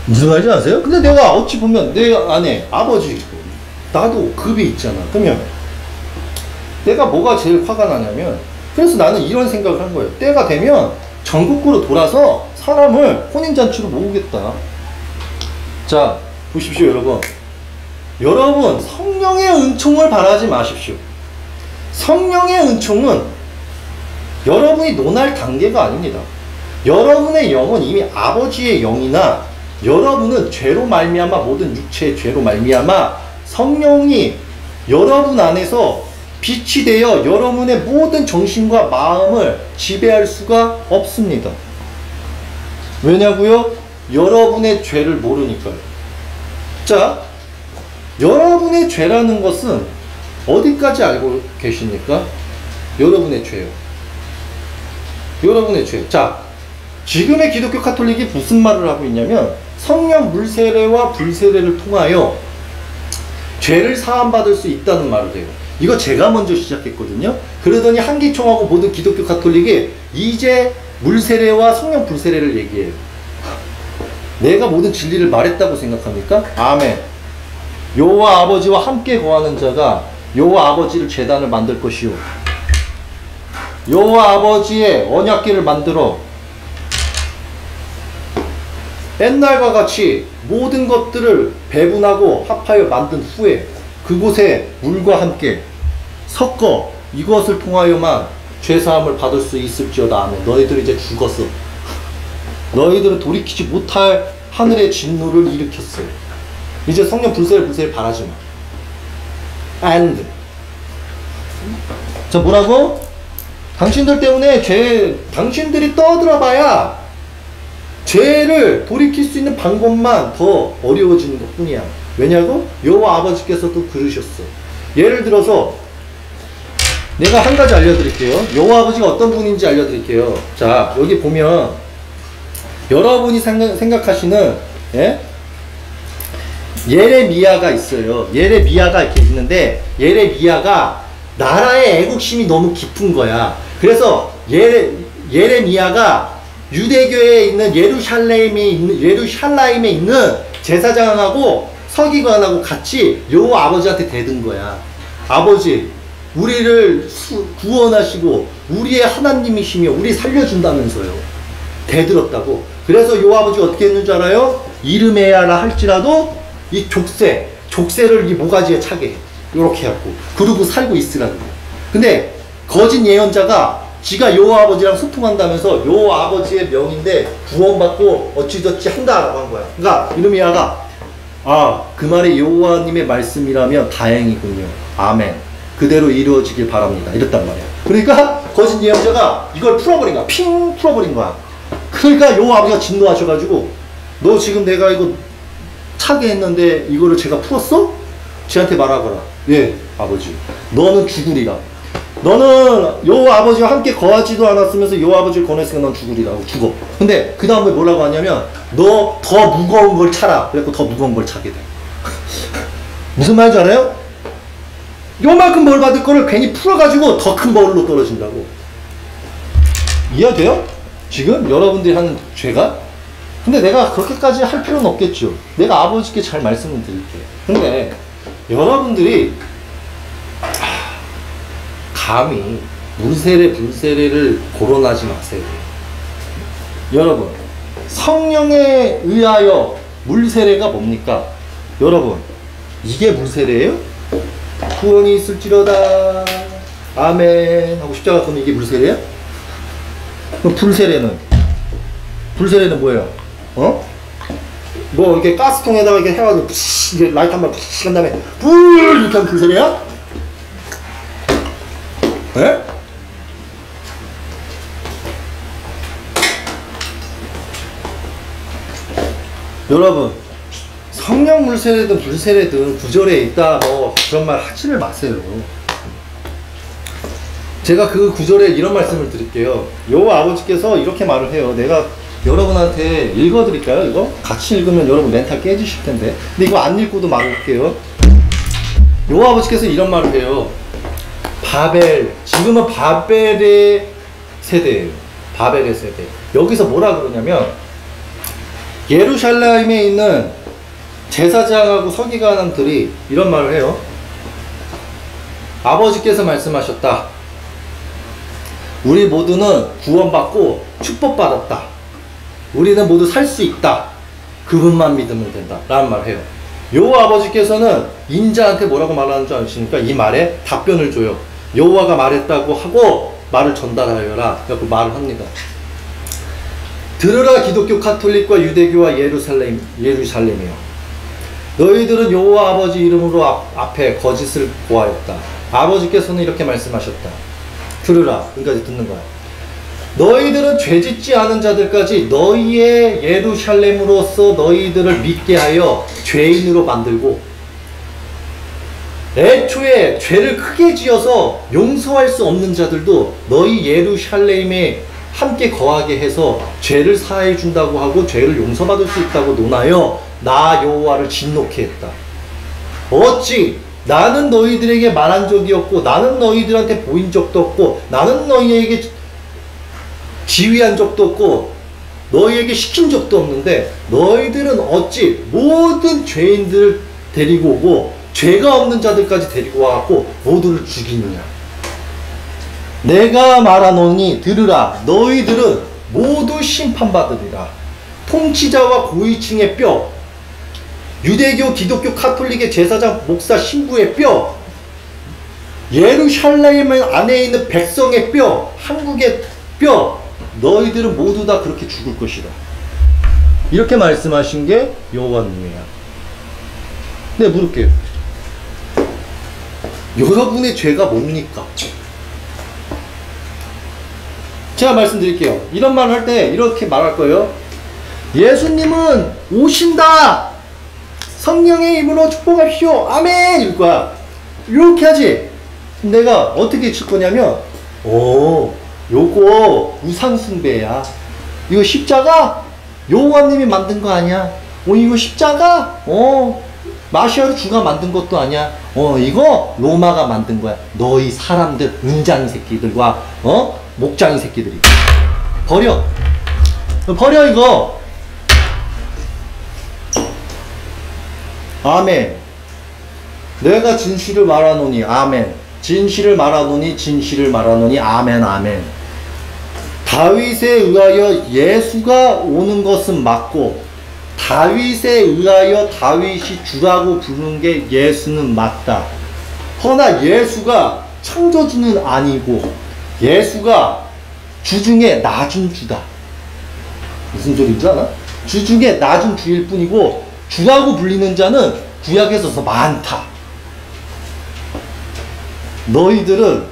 무슨 말인지 아세요? 근데 내가 어찌 보면 내 안에 아버지 나도 급이 있잖아. 그러면 내가 뭐가 제일 화가 나냐면, 그래서 나는 이런 생각을 한 거예요. 때가 되면 전국구로 돌아서 사람을 혼인잔치로 모으겠다. 자, 보십시오, 여러분. 여러분, 성령의 은총을 바라지 마십시오. 성령의 은총은 여러분이 논할 단계가 아닙니다. 여러분의 영은 이미 아버지의 영이나 여러분은 죄로 말미암아 모든 육체의 죄로 말미암아 성령이 여러분 안에서 빛이 되어 여러분의 모든 정신과 마음을 지배할 수가 없습니다. 왜냐고요? 여러분의 죄를 모르니까요. 자, 여러분의 죄라는 것은 어디까지 알고 계십니까? 여러분의 죄요. 여러분의 죄. 자, 지금의 기독교 카톨릭이 무슨 말을 하고 있냐면 성령 물세례와 불세례를 통하여 죄를 사함받을 수 있다는 말을 해요. 이거 제가 먼저 시작했거든요. 그러더니 한기총하고 모든 기독교 카톨릭이 이제 물세례와 성령 불세례를 얘기해요. 내가 모든 진리를 말했다고 생각합니까? 아멘. 여호와 아버지와 함께 거하는 자가 여호와 아버지를 제단을 만들 것이요, 여호와 아버지의 언약궤를 만들어 옛날과 같이 모든 것들을 배분하고 합하여 만든 후에 그곳에 물과 함께 섞어 이것을 통하여만 죄사함을 받을 수 있을지어다. 아멘. 너희들은 이제 죽었어. 너희들은 돌이키지 못할 하늘의 진노를 일으켰어요. 이제 성령 불세를 바라지 마. And 자, 뭐라고? 당신들 때문에 당신들이 떠들어봐야 죄를 돌이킬 수 있는 방법만 더 어려워지는 것 뿐이야. 왜냐고? 여호와 아버지께서도 그러셨어. 예를 들어서 내가 한 가지 알려드릴게요. 여호와 아버지가 어떤 분인지 알려드릴게요. 자, 여기 보면 여러분이 생각하시는 예레미야가 있어요. 예레미야가 이렇게 있는데 예레미야가 나라의 애국심이 너무 깊은 거야. 그래서 예레미야가 유대교에 있는 예루샬라임에 있는 제사장하고 서기관하고 같이 여호와 아버지한테 대든 거야. 아버지, 우리를 구원하시고 우리의 하나님이시며 우리 살려준다면서요. 대들었다고. 그래서 여호와 아버지가 어떻게 했는 줄 알아요? 이르메야라 할지라도 이 족쇄를 이 모가지에 차게 해. 요렇게 해갖고 그러고 살고 있으라는 거야. 근데 거짓 예언자가 지가 여호와 아버지랑 소통한다면서 여호와 아버지의 명인데 구원받고 어찌저찌 한다라고 한 거야. 그러니까 이르메야가 그 말이 여호와님의 말씀이라면 다행이군요. 아멘. 그대로 이루어지길 바랍니다. 이랬단 말이야. 그러니까 거짓 예언자가 이걸 풀어버린 거야. 핑 풀어버린 거야. 그러니까 여호와 아버지가 진노하셔가지고 너 지금 내가 이거 차게 했는데 이거를 제가 풀었어? 쟤한테 말하거라. 예, 아버지. 너는 죽으리라. 너는 여호와 아버지와 함께 거하지도 않았으면서 여호와 아버지를 권했으니까 넌 죽으리라고. 죽어. 근데 그 다음에 뭐라고 하냐면 너 더 무거운 걸 차라. 그래갖고 더 무거운 걸 차게 돼. 무슨 말인지 알아요? 요만큼 벌 받을 거를 괜히 풀어가지고 더 큰 벌로 떨어진다고. 이해돼요? 지금 여러분들이 하는 죄가? 근데 내가 그렇게까지 할 필요는 없겠죠. 내가 아버지께 잘 말씀을 드릴게. 근데 여러분들이 감히 물세례 불세례를 거론하지 마세요. 여러분, 성령에 의하여 물세례가 뭡니까? 여러분, 이게 물세례예요? 구원이 있을지로다 아멘 하고 십자가 그러면 이게 물세례야? 그럼 불세례는 뭐예요? 뭐 이렇게 가스통에다가 이렇게 해가지고 이렇게 라이트 한 번 한 다음에 불 이렇게 하면 불세례야? 네? 여러분, 성령 물세례든 불세례든 구절에 있다 뭐 그런 말 하지를 마세요. 제가 그 구절에 이런 말씀을 드릴게요. 여호와 아버지께서 이렇게 말을 해요. 내가 여러분한테 읽어드릴까요? 이거? 같이 읽으면 여러분 멘탈 깨지실 텐데. 근데 이거 안 읽고도 말할게요. 여호와 아버지께서 이런 말을 해요. 지금은 바벨의 세대예요. 바벨의 세대. 여기서 뭐라 그러냐면 예루살렘에 있는 제사장하고 서기관들이 이런 말을 해요. 아버지께서 말씀하셨다. 우리 모두는 구원받고 축복받았다. 우리는 모두 살 수 있다. 그분만 믿으면 된다. 라는 말을 해요. 여호와 아버지께서는 인자한테 뭐라고 말하는 줄 아십니까? 이 말에 답변을 줘요. 여호와가 말했다고 하고 말을 전달하여라. 그래서 말을 합니다. 들으라 기독교 카톨릭과 유대교와 예루살렘이여. 너희들은 여호와 아버지 이름으로 앞에 거짓을 보았다. 아버지께서는 이렇게 말씀하셨다. 들으라. 여기까지 듣는 거야. 너희들은 죄짓지 않은 자들까지 너희의 예루살렘으로서 너희들을 믿게 하여 죄인으로 만들고, 애초에 죄를 크게 지어서 용서할 수 없는 자들도 너희 예루살렘에 함께 거하게 해서 죄를 사해 준다고 하고 죄를 용서받을 수 있다고 논하여 나 여호와를 진노케 했다. 어찌 나는 너희들에게 말한 적이 없고 나는 너희들한테 보인 적도 없고 나는 너희에게 지휘한 적도 없고 너희에게 시킨 적도 없는데 너희들은 어찌 모든 죄인들을 데리고 오고 죄가 없는 자들까지 데리고 와갖고 모두를 죽이느냐. 내가 말하노니 들으라. 너희들은 모두 심판받으리라. 통치자와 고위층의 뼈, 유대교, 기독교, 카톨릭의 제사장, 목사, 신부의 뼈, 예루살렘 안에 있는 백성의 뼈, 한국의 뼈, 너희들은 모두 다 그렇게 죽을 것이다. 이렇게 말씀하신 게 여호와님이야. 네, 물을게요. 여러분의 죄가 뭡니까? 제가 말씀드릴게요. 이런 말 할 때 이렇게 말할 거예요. 예수님은 오신다. 성령의 힘으로 축복하십시오. 아멘. 이럴 거야. 이렇게 하지. 내가 어떻게 칠 거냐면, 요거 우상숭배야. 이거 십자가 여호와님이 만든 거 아니야. 이거 십자가 마시아로 주가 만든 것도 아니야. 이거 로마가 만든 거야. 너희 사람들 은장이 새끼들과 목장이 새끼들이 버려 이거. 아멘. 내가 진실을 말하노니 아멘. 진실을 말하노니 진실을 말하노니 아멘 아멘. 다윗에 의하여 예수가 오는 것은 맞고 다윗에 의하여 다윗이 주라고 부르는 게 예수는 맞다. 허나 예수가 창조주는 아니고 예수가 주 중에 낮은 주다. 무슨 소리인지 알아? 주 중에 낮은 주일 뿐이고 주라고 불리는 자는 구약에서 더 많다. 너희들은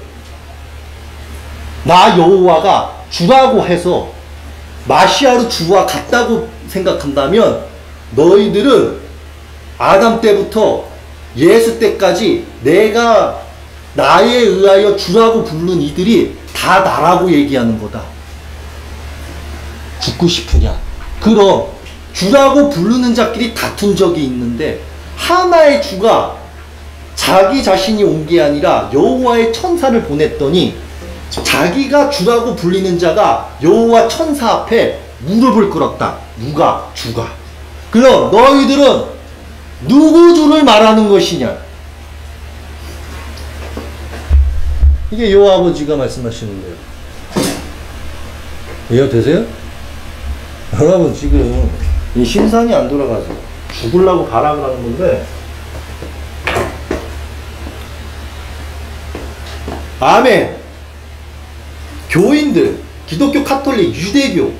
나 여호와가 주라고 해서 마시아로 주와 같다고 생각한다면 너희들은 아담 때부터 예수 때까지 내가 나에 의하여 주라고 부르는 이들이 다 나라고 얘기하는 거다. 죽고 싶으냐? 그럼 주라고 부르는 자끼리 다툰 적이 있는데 하나의 주가 자기 자신이 온 게 아니라 여호와의 천사를 보냈더니 자기가 주라고 불리는 자가 여호와 천사 앞에 무릎을 꿇었다. 누가? 주가. 그럼 너희들은 누구 주를 말하는 것이냐? 이게 여호와 아버지가 말씀하시는 거예요. 이해되세요? 여러분 지금 이 심산이 안 돌아가서 죽으려고 바람을 하는 건데, 아멘. 교인들, 기독교, 카톨릭, 유대교,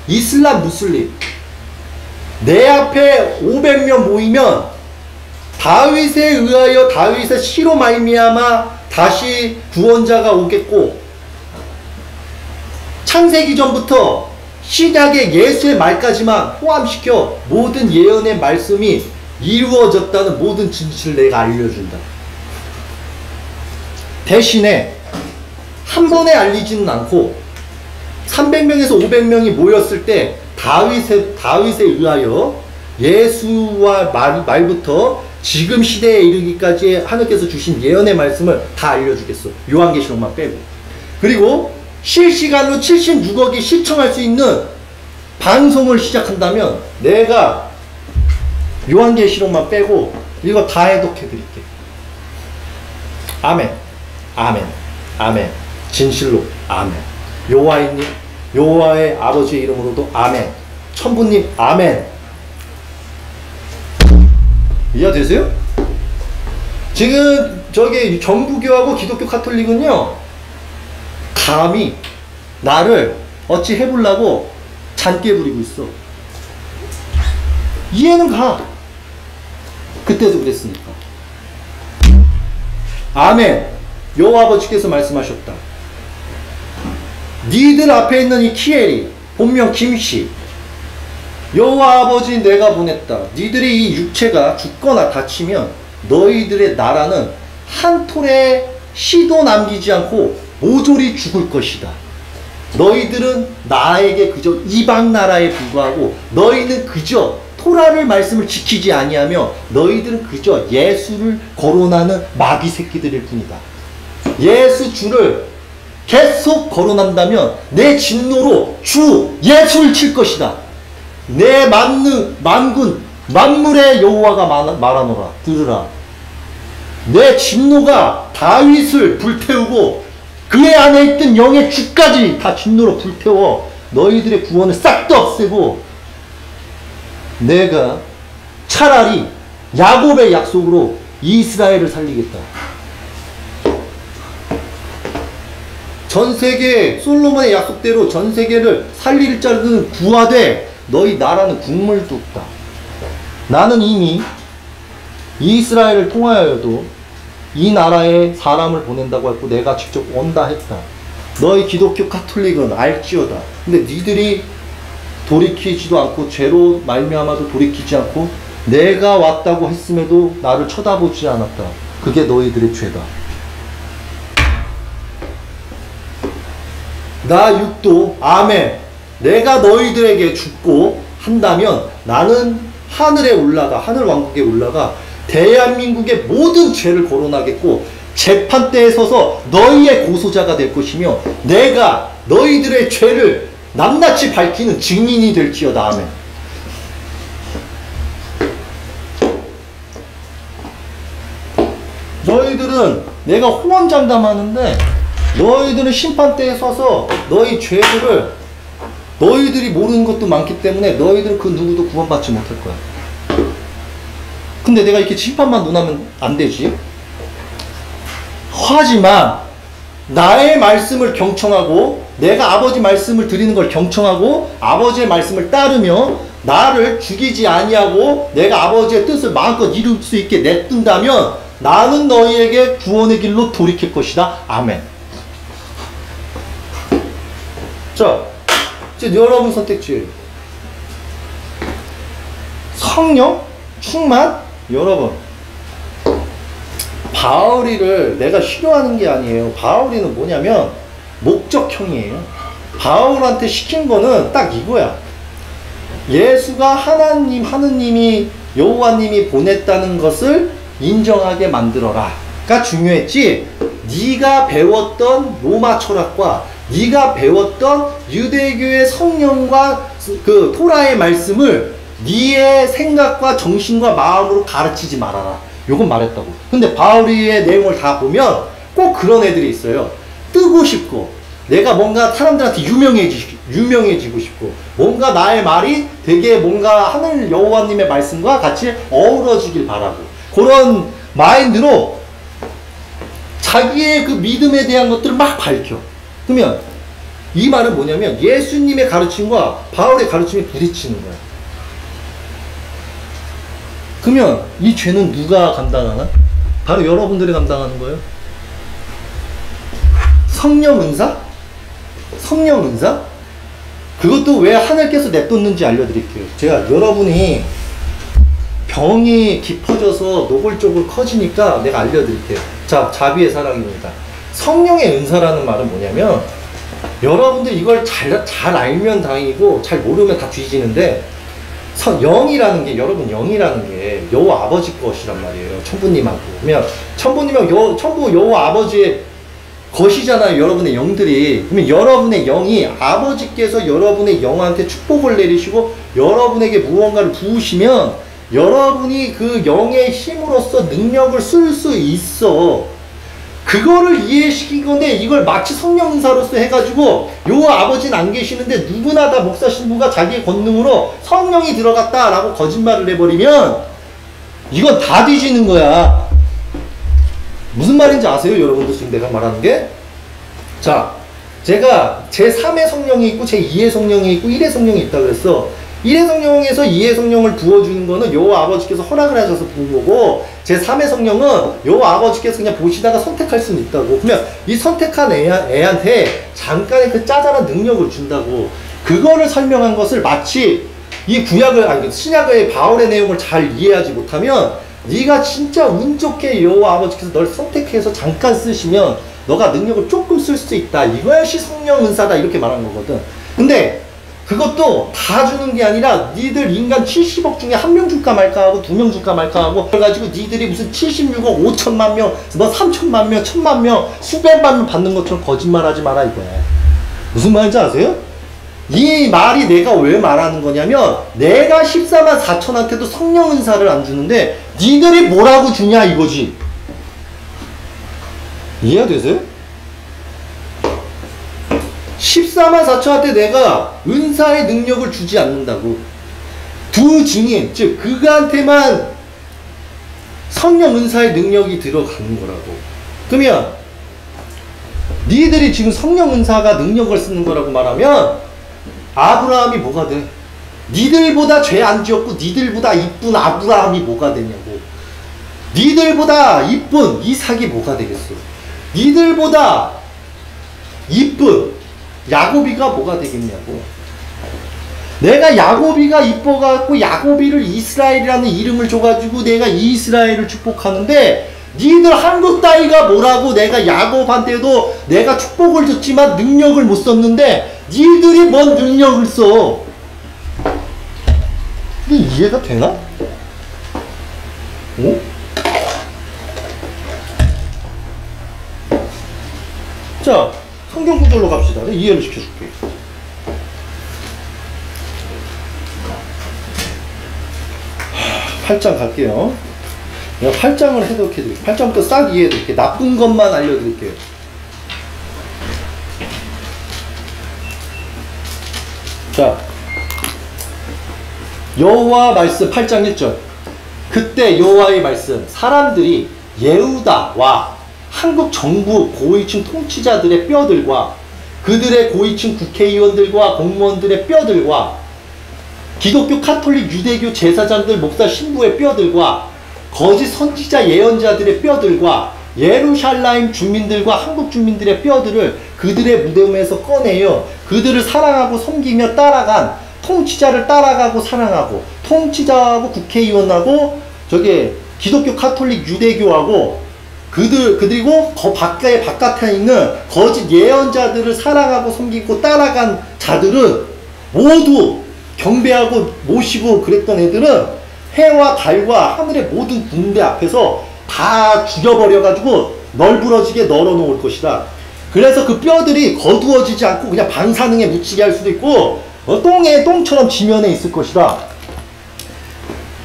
이슬람, 무슬림, 내 앞에 500명 모이면 다윗에 의하여 다윗의 시로 말미암아 다시 구원자가 오겠고, 창세기 전부터 신약의 예수의 말까지만 포함시켜 모든 예언의 말씀이 이루어졌다는 모든 진실을 내가 알려준다. 대신에 한 번에 알리지는 않고 300명에서 500명이 모였을 때 다윗에 의하여 예수와 말부터 지금 시대에 이르기까지 하나님께서 주신 예언의 말씀을 다 알려주겠어. 요한계시록만 빼고. 그리고 실시간으로 76억이 시청할 수 있는 방송을 시작한다면 내가 요한계시록만 빼고 이거 다 해독해 드릴게. 아멘. 아멘. 아멘. 진실로 아멘. 여호와의 아버지의 이름으로도 아멘. 천부님 아멘. 이해되세요? 지금 저기 정부교하고 기독교 카톨릭은요, 감히 나를 어찌 해보려고 잔깨 부리고 있어. 이해는 가. 그때도 그랬으니까. 아멘. 여호와 아버지께서 말씀하셨다. 니들 앞에 있는 이 키엘이 본명 김씨, 여호와 아버지 내가 보냈다. 니들이 이 육체가 죽거나 다치면 너희들의 나라는 한 톨의 씨도 남기지 않고 모조리 죽을 것이다. 너희들은 나에게 그저 이방 나라에 불과하고 너희는 그저 토라를 말씀을 지키지 아니하며 너희들은 그저 예수를 거론하는 마귀 새끼들일 뿐이다. 예수 주를 계속 거론한다면 내 진노로 주 예수를 칠 것이다. 내 만군 만물의 여호와가 말하노라. 들으라. 내 진노가 다윗을 불태우고 그의 안에 있던 영의 주까지 다 진노로 불태워 너희들의 구원을 싹 다 없애고 내가 차라리 야곱의 약속으로 이스라엘을 살리겠다. 전세계 솔로몬의 약속대로 전세계를 살릴 자는 구하되 너희 나라는 국물도 없다. 나는 이미 이스라엘을 통하여도 이 나라에 사람을 보낸다고 했고 내가 직접 온다 했다. 너희 기독교 카톨릭은 알지어다. 근데 니들이 돌이키지도 않고 죄로 말미암아도 돌이키지 않고 내가 왔다고 했음에도 나를 쳐다보지 않았다. 그게 너희들의 죄다. 나 육도 아멘. 내가 너희들에게 죽고 한다면 나는 하늘에 올라가 하늘 왕국에 올라가 대한민국의 모든 죄를 거론하겠고 재판대에 서서 너희의 고소자가 될 것이며 내가 너희들의 죄를 낱낱이 밝히는 증인이 될지어다. 아멘. 너희들은 내가 호언장담하는데 너희들은 심판대에 서서 너희 죄들을 너희들이 모르는 것도 많기 때문에 너희들은 그 누구도 구원받지 못할 거야. 근데 내가 이렇게 심판만 논하면 안 되지. 하지만 나의 말씀을 경청하고 내가 아버지 말씀을 드리는 걸 경청하고 아버지의 말씀을 따르며 나를 죽이지 아니하고 내가 아버지의 뜻을 마음껏 이룰 수 있게 냅둔다면 나는 너희에게 구원의 길로 돌이킬 것이다. 아멘. 자, 이제 여러분 선택지예요. 성령 충만. 여러분, 바울이를 내가 싫어하는 게 아니에요. 바울이는 뭐냐면 목적형이에요. 바울한테 시킨 거는 딱 이거야. 예수가 하느님이 여호와님이 보냈다는 것을 인정하게 만들어라가 중요했지. 네가 배웠던 로마 철학과 네가 배웠던 유대교의 성령과 그 토라의 말씀을 네의 생각과 정신과 마음으로 가르치지 말아라. 요건 말했다고. 근데 바울의 내용을 다 보면 꼭 그런 애들이 있어요. 뜨고 싶고 내가 뭔가 사람들한테 유명해지고 싶고 뭔가 나의 말이 되게 뭔가 하늘 여호와님의 말씀과 같이 어우러지길 바라고 그런 마인드로 자기의 그 믿음에 대한 것들을 막 밝혀. 그러면 이 말은 뭐냐면 예수님의 가르침과 바울의 가르침이 부딪히는 거야. 그러면 이 죄는 누가 감당하나? 바로 여러분들이 감당하는 거예요. 성령 은사? 성령 은사? 그것도 왜 하늘께서 냅뒀는지 알려드릴게요. 제가 여러분이 병이 깊어져서 노골적으로 커지니까 내가 알려드릴게요. 자, 자비의 사랑입니다. 성령의 은사라는 말은 뭐냐면 여러분들 이걸 잘 알면 다행이고 잘 모르면 다 뒤지는데 영이라는 게 여러분 영이라는 게 여호와 아버지 것이란 말이에요. 천부님하고 그러면 천부님하고 천부 여호와 아버지의 것이잖아요. 여러분의 영들이. 그러면 여러분의 영이 아버지께서 여러분의 영한테 축복을 내리시고 여러분에게 무언가를 부으시면 여러분이 그 영의 힘으로써 능력을 쓸 수 있어. 그거를 이해시킨 건데 이걸 마치 성령 은사로서 해가지고 여호와 아버지는 안 계시는데 누구나 다 목사 신부가 자기의 권능으로 성령이 들어갔다라고 거짓말을 해버리면 이건 다 뒤지는 거야. 무슨 말인지 아세요? 여러분들 지금 내가 말하는 게? 자, 제가 제3의 성령이 있고 제2의 성령이 있고 1의 성령이 있다고 그랬어. 1의 성령에서 2의 성령을 부어주는 거는 여호와 아버지께서 허락을 하셔서 부은 거고, 제3의 성령은 여호와 아버지께서 그냥 보시다가 선택할 수는 있다고. 그러면 이 선택한 애한테 잠깐의 그 짜잘한 능력을 준다고. 그거를 설명한 것을 마치 이 구약을, 아니 신약의 바울의 내용을 잘 이해하지 못하면, 네가 진짜 운 좋게 여호와 아버지께서 널 선택해서 잠깐 쓰시면 너가 능력을 조금 쓸 수 있다, 이것이 성령 은사다, 이렇게 말한 거거든. 근데 그것도 다 주는 게 아니라 니들 인간 70억 중에 1명 줄까 말까 하고 2명 줄까 말까 하고 그래가지고 니들이 무슨 76억 5천만 명, 뭐 3천만 명, 1천만 명, 수백만 명 받는 것처럼 거짓말하지 마라 이거야. 무슨 말인지 아세요? 이 말이 내가 왜 말하는 거냐면, 내가 14만 4천한테도 성령 은사를 안 주는데 니들이 뭐라고 주냐 이거지. 이해가 되세요? 14만 4천한테 내가 은사의 능력을 주지 않는다고. 두 증인, 즉 그가한테만 성령 은사의 능력이 들어가는 거라고. 그러면 니들이 지금 성령 은사가 능력을 쓰는 거라고 말하면 아브라함이 뭐가 돼? 니들보다 죄 안 지었고 니들보다 이쁜 아브라함이 뭐가 되냐고. 니들보다 이쁜 이삭이 뭐가 되겠어? 니들보다 이쁜 야곱이가 뭐가 되겠냐고. 내가 야곱이가 이뻐갖고 야곱이를 이스라엘이라는 이름을 줘가지고 내가 이스라엘을 축복하는데, 니들 한국 따위가 뭐라고. 내가 야곱한테도 내가 축복을 줬지만 능력을 못 썼는데 니들이 뭔 능력을 써. 이게 이해가 되나? 어? 자, 성경 구절로 갑시다. 내가 이해를 시켜줄게. 하, 8장 갈게요. 내가 8장을 해독해드릴게요. 8장부터 싹 이해해드릴게요. 나쁜 것만 알려드릴게요. 자, 여호와 말씀 8장 1절. 그때 여호와의 말씀, 사람들이 예후다와 한국 정부 고위층 통치자들의 뼈들과 그들의 고위층 국회의원들과 공무원들의 뼈들과 기독교 카톨릭 유대교 제사장들 목사 신부의 뼈들과 거짓 선지자 예언자들의 뼈들과 예루살렘 주민들과 한국 주민들의 뼈들을 그들의 무덤에서 꺼내요. 그들을 사랑하고 섬기며 따라간 통치자를 따라가고 사랑하고, 통치자하고 국회의원하고 저기 기독교 카톨릭 유대교하고 그리고 그 바깥에 있는 거짓 예언자들을 사랑하고 섬기고 따라간 자들은 모두 경배하고 모시고 그랬던 애들은 해와 달과 하늘의 모든 군대 앞에서 다 죽여버려가지고 널브러지게 널어놓을 것이다. 그래서 그 뼈들이 거두어지지 않고 그냥 방사능에 묻히게 할 수도 있고 똥처럼 지면에 있을 것이다.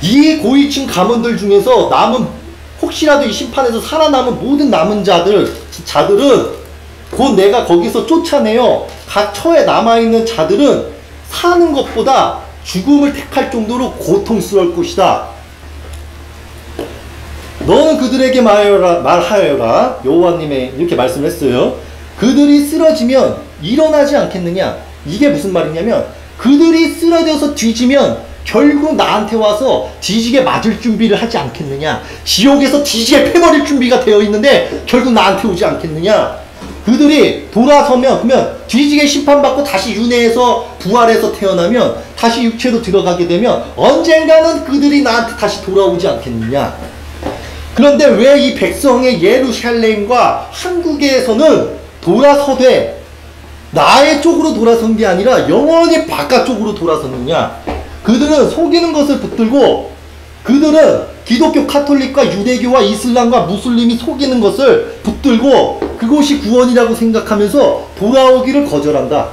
이 고위층 가문들 중에서 남은, 혹시라도 이 심판에서 살아남은 모든 남은 자들은 곧 내가 거기서 쫓아내요. 각 처에 남아있는 자들은 사는 것보다 죽음을 택할 정도로 고통스러울 것이다. 너는 그들에게 말하여라. 여호와님의 이렇게 말씀을 했어요. 그들이 쓰러지면 일어나지 않겠느냐. 이게 무슨 말이냐면, 그들이 쓰러져서 뒤지면 결국 나한테 와서 뒤지게 맞을 준비를 하지 않겠느냐. 지옥에서 뒤지게 패버릴 준비가 되어 있는데 결국 나한테 오지 않겠느냐. 그들이 돌아서면, 그러면 뒤지게 심판받고 다시 윤회에서 부활해서 태어나면 다시 육체로 들어가게 되면 언젠가는 그들이 나한테 다시 돌아오지 않겠느냐. 그런데 왜 이 백성의 예루살렘과 한국에서는 돌아서되 나의 쪽으로 돌아선 게 아니라 영원히 바깥쪽으로 돌아섰느냐. 그들은 속이는 것을 붙들고, 그들은 기독교 카톨릭과 유대교와 이슬람과 무슬림이 속이는 것을 붙들고 그것이 구원이라고 생각하면서 돌아오기를 거절한다.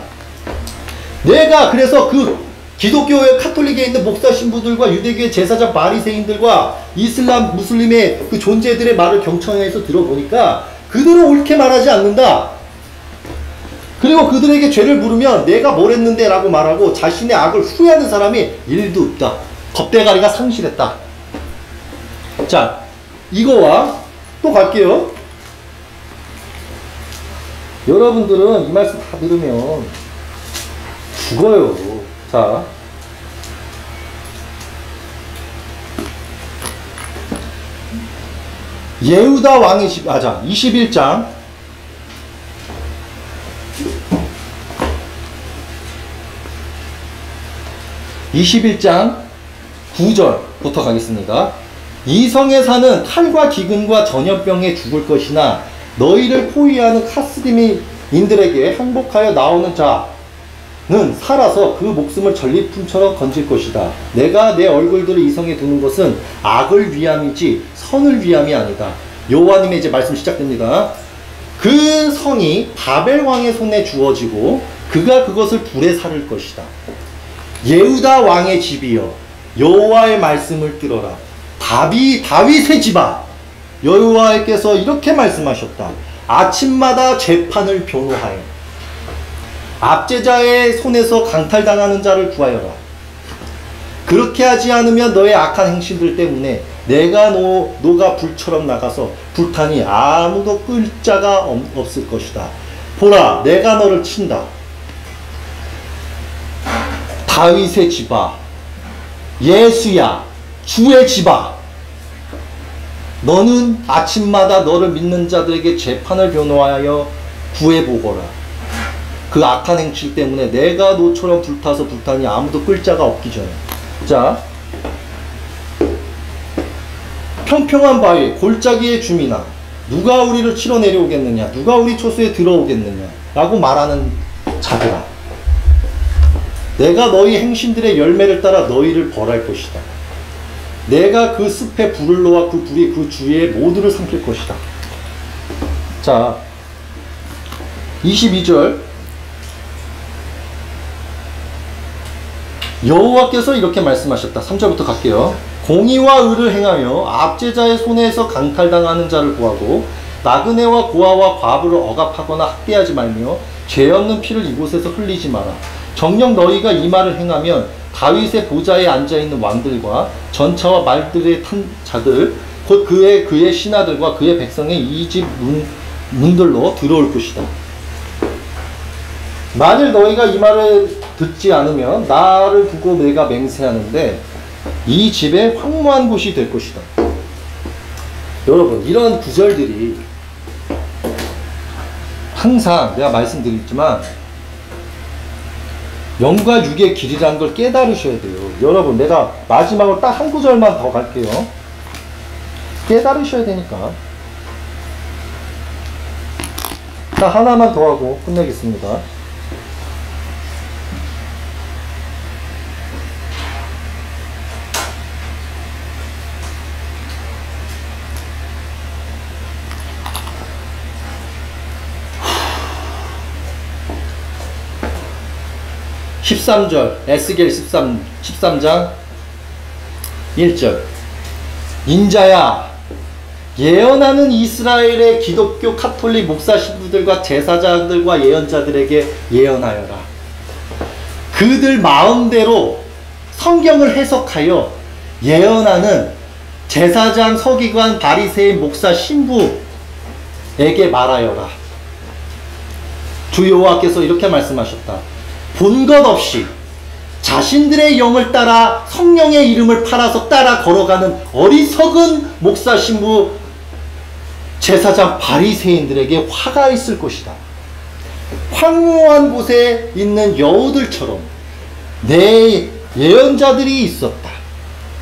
내가 그래서 그 기독교의 카톨릭에 있는 목사 신부들과 유대교의 제사장 바리새인들과 이슬람 무슬림의 그 존재들의 말을 경청해서 들어보니까 그들은 옳게 말하지 않는다. 그리고 그들에게 죄를 물으면 내가 뭘 했는데 라고 말하고 자신의 악을 후회하는 사람이 일도 없다. 겁대가리가 상실했다. 자, 이거와 또 갈게요. 여러분들은 이 말씀 다 들으면 죽어요. 자, 예후다 왕의 집, 자, 21장. 21장 9절부터 가겠습니다. 이 성에 사는 칼과 기근과 전염병에 죽을 것이나 너희를 포위하는 카스디민들에게 항복하여 나오는 자는 살아서 그 목숨을 전리품처럼 건질 것이다. 내가 내 얼굴들을 이 성에 두는 것은 악을 위함이지 선을 위함이 아니다. 여호와님의 이제 말씀 시작됩니다. 그 성이 바벨 왕의 손에 주어지고 그가 그것을 불에 살을 것이다. 예후다 왕의 집이여 여호와의 말씀을 들어라. 다윗의 집아 여호와께서 이렇게 말씀하셨다. 아침마다 재판을 변호하여 압제자의 손에서 강탈당하는 자를 구하여라. 그렇게 하지 않으면 너의 악한 행실들 때문에 내가 너가 불처럼 나가서 불타니 아무도 끌 자가 없을 것이다. 보라, 내가 너를 친다. 다윗의 집아, 예수야, 주의 집아, 너는 아침마다 너를 믿는 자들에게 재판을 변호하여 구해보거라. 그 악한 행실 때문에 내가 노처럼 불타서 불타니 아무도 끌 자가 없기 전에. 자, 평평한 바위 골짜기의 주민아, 누가 우리를 치러 내려오겠느냐, 누가 우리 초소에 들어오겠느냐 라고 말하는 자들아, 내가 너희 행신들의 열매를 따라 너희를 벌할 것이다. 내가 그 숲에 불을 놓아 그 불이 그 주위에 모두를 삼킬 것이다. 자, 22절. 여호와께서 이렇게 말씀하셨다. 3절부터 갈게요. 공의와 의를 행하여 압제자의 손에서 강탈당하는 자를 구하고 나그네와 고아와 과부를 억압하거나 학대하지 말며 죄 없는 피를 이곳에서 흘리지 마라. 정녕 너희가 이 말을 행하면 다윗의 보좌에 앉아있는 왕들과 전차와 말들의 탄 자들 곧 그의 신하들과 그의 백성의 이 집 문들로 들어올 것이다. 만일 너희가 이 말을 듣지 않으면 나를 두고 내가 맹세하는데 이 집에 황무한 곳이 될 것이다. 여러분, 이런 구절들이 항상 내가 말씀드리지만 영과 육의 길이라는 걸 깨달으셔야 돼요. 여러분, 내가 마지막으로 딱 한 구절만 더 갈게요. 깨달으셔야 되니까. 딱 하나만 더 하고 끝내겠습니다. (13절) 에스겔 13장 1절. 인자야, 예언하는 이스라엘의 기독교 카톨릭 목사 신부들과 제사장들과 예언자들에게 예언하여라. 그들 마음대로 성경을 해석하여 예언하는 제사장, 서기관, 바리새인, 목사, 신부에게 말하여라. 주 여호와께서 이렇게 말씀하셨다. 본 것 없이 자신들의 영을 따라 성령의 이름을 팔아서 따라 걸어가는 어리석은 목사, 신부, 제사장, 바리새인들에게 화가 있을 것이다. 황무한 곳에 있는 여우들처럼 내 예언자들이 있었다.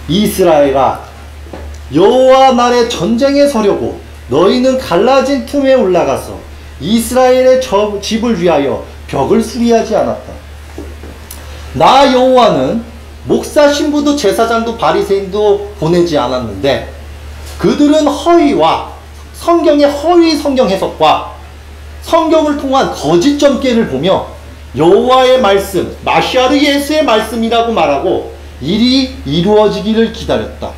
이스라엘아, 여호와 날에 전쟁에 서려고 너희는 갈라진 틈에 올라가서 이스라엘의 집을 위하여 벽을 수리하지 않았다. 나 여호와는 목사, 신부도 제사장도 바리새인도 보내지 않았는데 그들은 허위와 성경의 허위 성경 해석과 성경을 통한 거짓 점괘를 보며 여호와의 말씀, 마시아르 예수의 말씀이라고 말하고 일이 이루어지기를 기다렸다.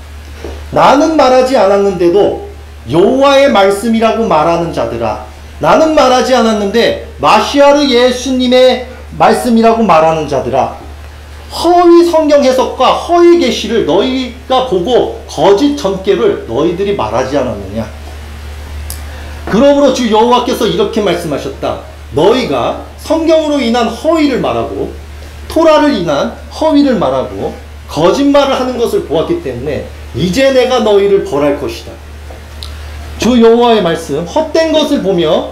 나는 말하지 않았는데도 여호와의 말씀이라고 말하는 자들아, 나는 말하지 않았는데 마시아르 예수님의 말씀이라고 말하는 자들아, 허위 성경 해석과 허위 계시를 너희가 보고 거짓 점괘를 너희들이 말하지 않았느냐. 그러므로 주 여호와께서 이렇게 말씀하셨다. 너희가 성경으로 인한 허위를 말하고 토라를 인한 허위를 말하고 거짓말을 하는 것을 보았기 때문에 이제 내가 너희를 벌할 것이다. 주 여호와의 말씀, 헛된 것을 보며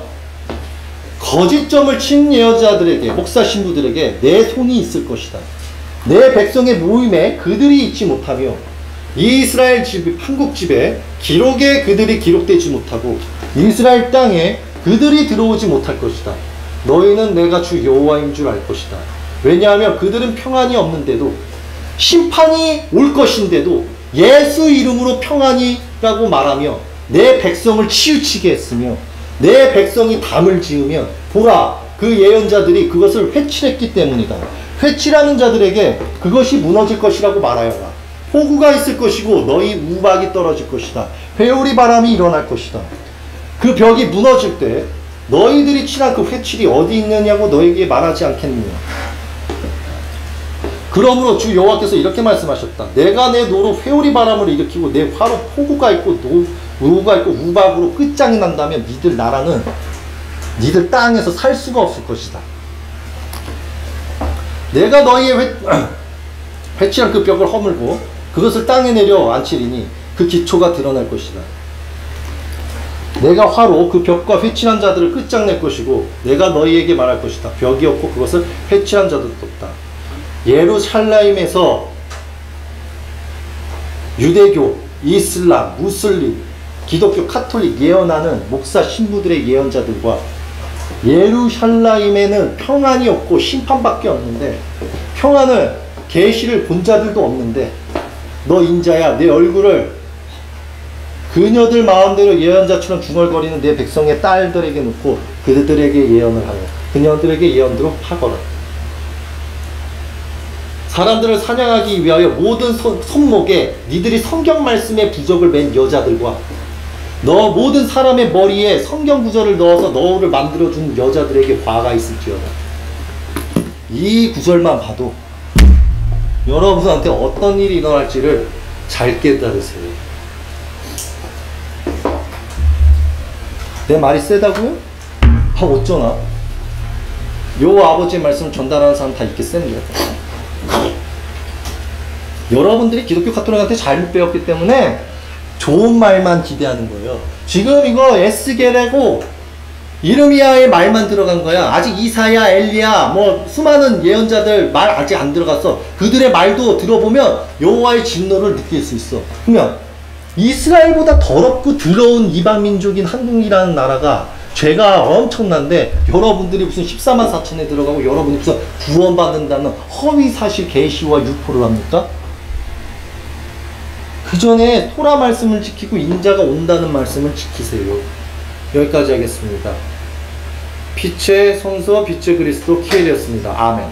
거짓점을 친 예언자들에게, 목사 신부들에게 내 손이 있을 것이다. 내 백성의 모임에 그들이 있지 못하며 이스라엘 집, 한국 집에 기록에 그들이 기록되지 못하고 이스라엘 땅에 그들이 들어오지 못할 것이다. 너희는 내가 주 여호와인 줄 알 것이다. 왜냐하면 그들은 평안이 없는데도, 심판이 올 것인데도 예수 이름으로 평안이라고 말하며 내 백성을 치우치게 했으며 내 백성이 담을 지으면 보라, 그 예언자들이 그것을 회칠했기 때문이다. 회칠하는 자들에게 그것이 무너질 것이라고 말하여라. 폭우가 있을 것이고 너희 우박이 떨어질 것이다. 회오리 바람이 일어날 것이다. 그 벽이 무너질 때 너희들이 친한 그 회칠이 어디 있느냐고 너에게 말하지 않겠느냐. 그러므로 주 여호와께서 이렇게 말씀하셨다. 내가 내 노로 회오리 바람을 일으키고 내 화로 폭우가 있고 노우가 있고 우박으로 끝장이 난다면 니들 나라는 니들 땅에서 살 수가 없을 것이다. 내가 너희의 회칠한 그 벽을 허물고 그것을 땅에 내려 앉히리니 그 기초가 드러날 것이다. 내가 화로 그 벽과 회칠한 자들을 끝장낼 것이고 내가 너희에게 말할 것이다. 벽이 없고 그것을 회칠한 자들도 없다. 예루살렘에서 유대교, 이슬람, 무슬림, 기독교, 카톨릭 예언하는 목사 신부들의 예언자들과 예루살렘에는 평안이 없고 심판밖에 없는데, 평안을 계시를 본 자들도 없는데 너 인자야, 내 얼굴을 그녀들 마음대로 예언자처럼 중얼거리는 내 백성의 딸들에게 놓고 그들에게 예언을 하여 그녀들에게 예언대로 하거라. 사람들을 사냥하기 위하여 모든 손목에 니들이 성경 말씀의 부적을 맨 여자들과 너 모든 사람의 머리에 성경 구절을 넣어서 너를 만들어준 여자들에게 화가 있을지어다. 이 구절만 봐도 여러분한테 어떤 일이 일어날지를 잘 깨달으세요. 내 말이 세다고요? 어쩌나? 요 아버지의 말씀을 전달하는 사람 다 있게 셉니다. 여러분들이 기독교 카톨릭한테 잘못 배웠기 때문에 좋은 말만 기대하는 거예요. 지금 이거 에스겔하고 이르미야의 말만 들어간 거야. 아직 이사야, 엘리야, 뭐 수많은 예언자들 말 아직 안 들어갔어. 그들의 말도 들어보면 여호와의 진노를 느낄 수 있어. 그러면 이스라엘보다 더럽고 더러운 이방 민족인 한국이라는 나라가 죄가 엄청난데 여러분들이 무슨 14만 4천에 들어가고 여러분이 무슨 구원받는다는 허위사실 계시와 유포를 합니까? 그 전에 토라 말씀을 지키고 인자가 온다는 말씀을 지키세요. 여기까지 하겠습니다. 빛의 성서 빛의 그리스도 키엘이었습니다. 아멘.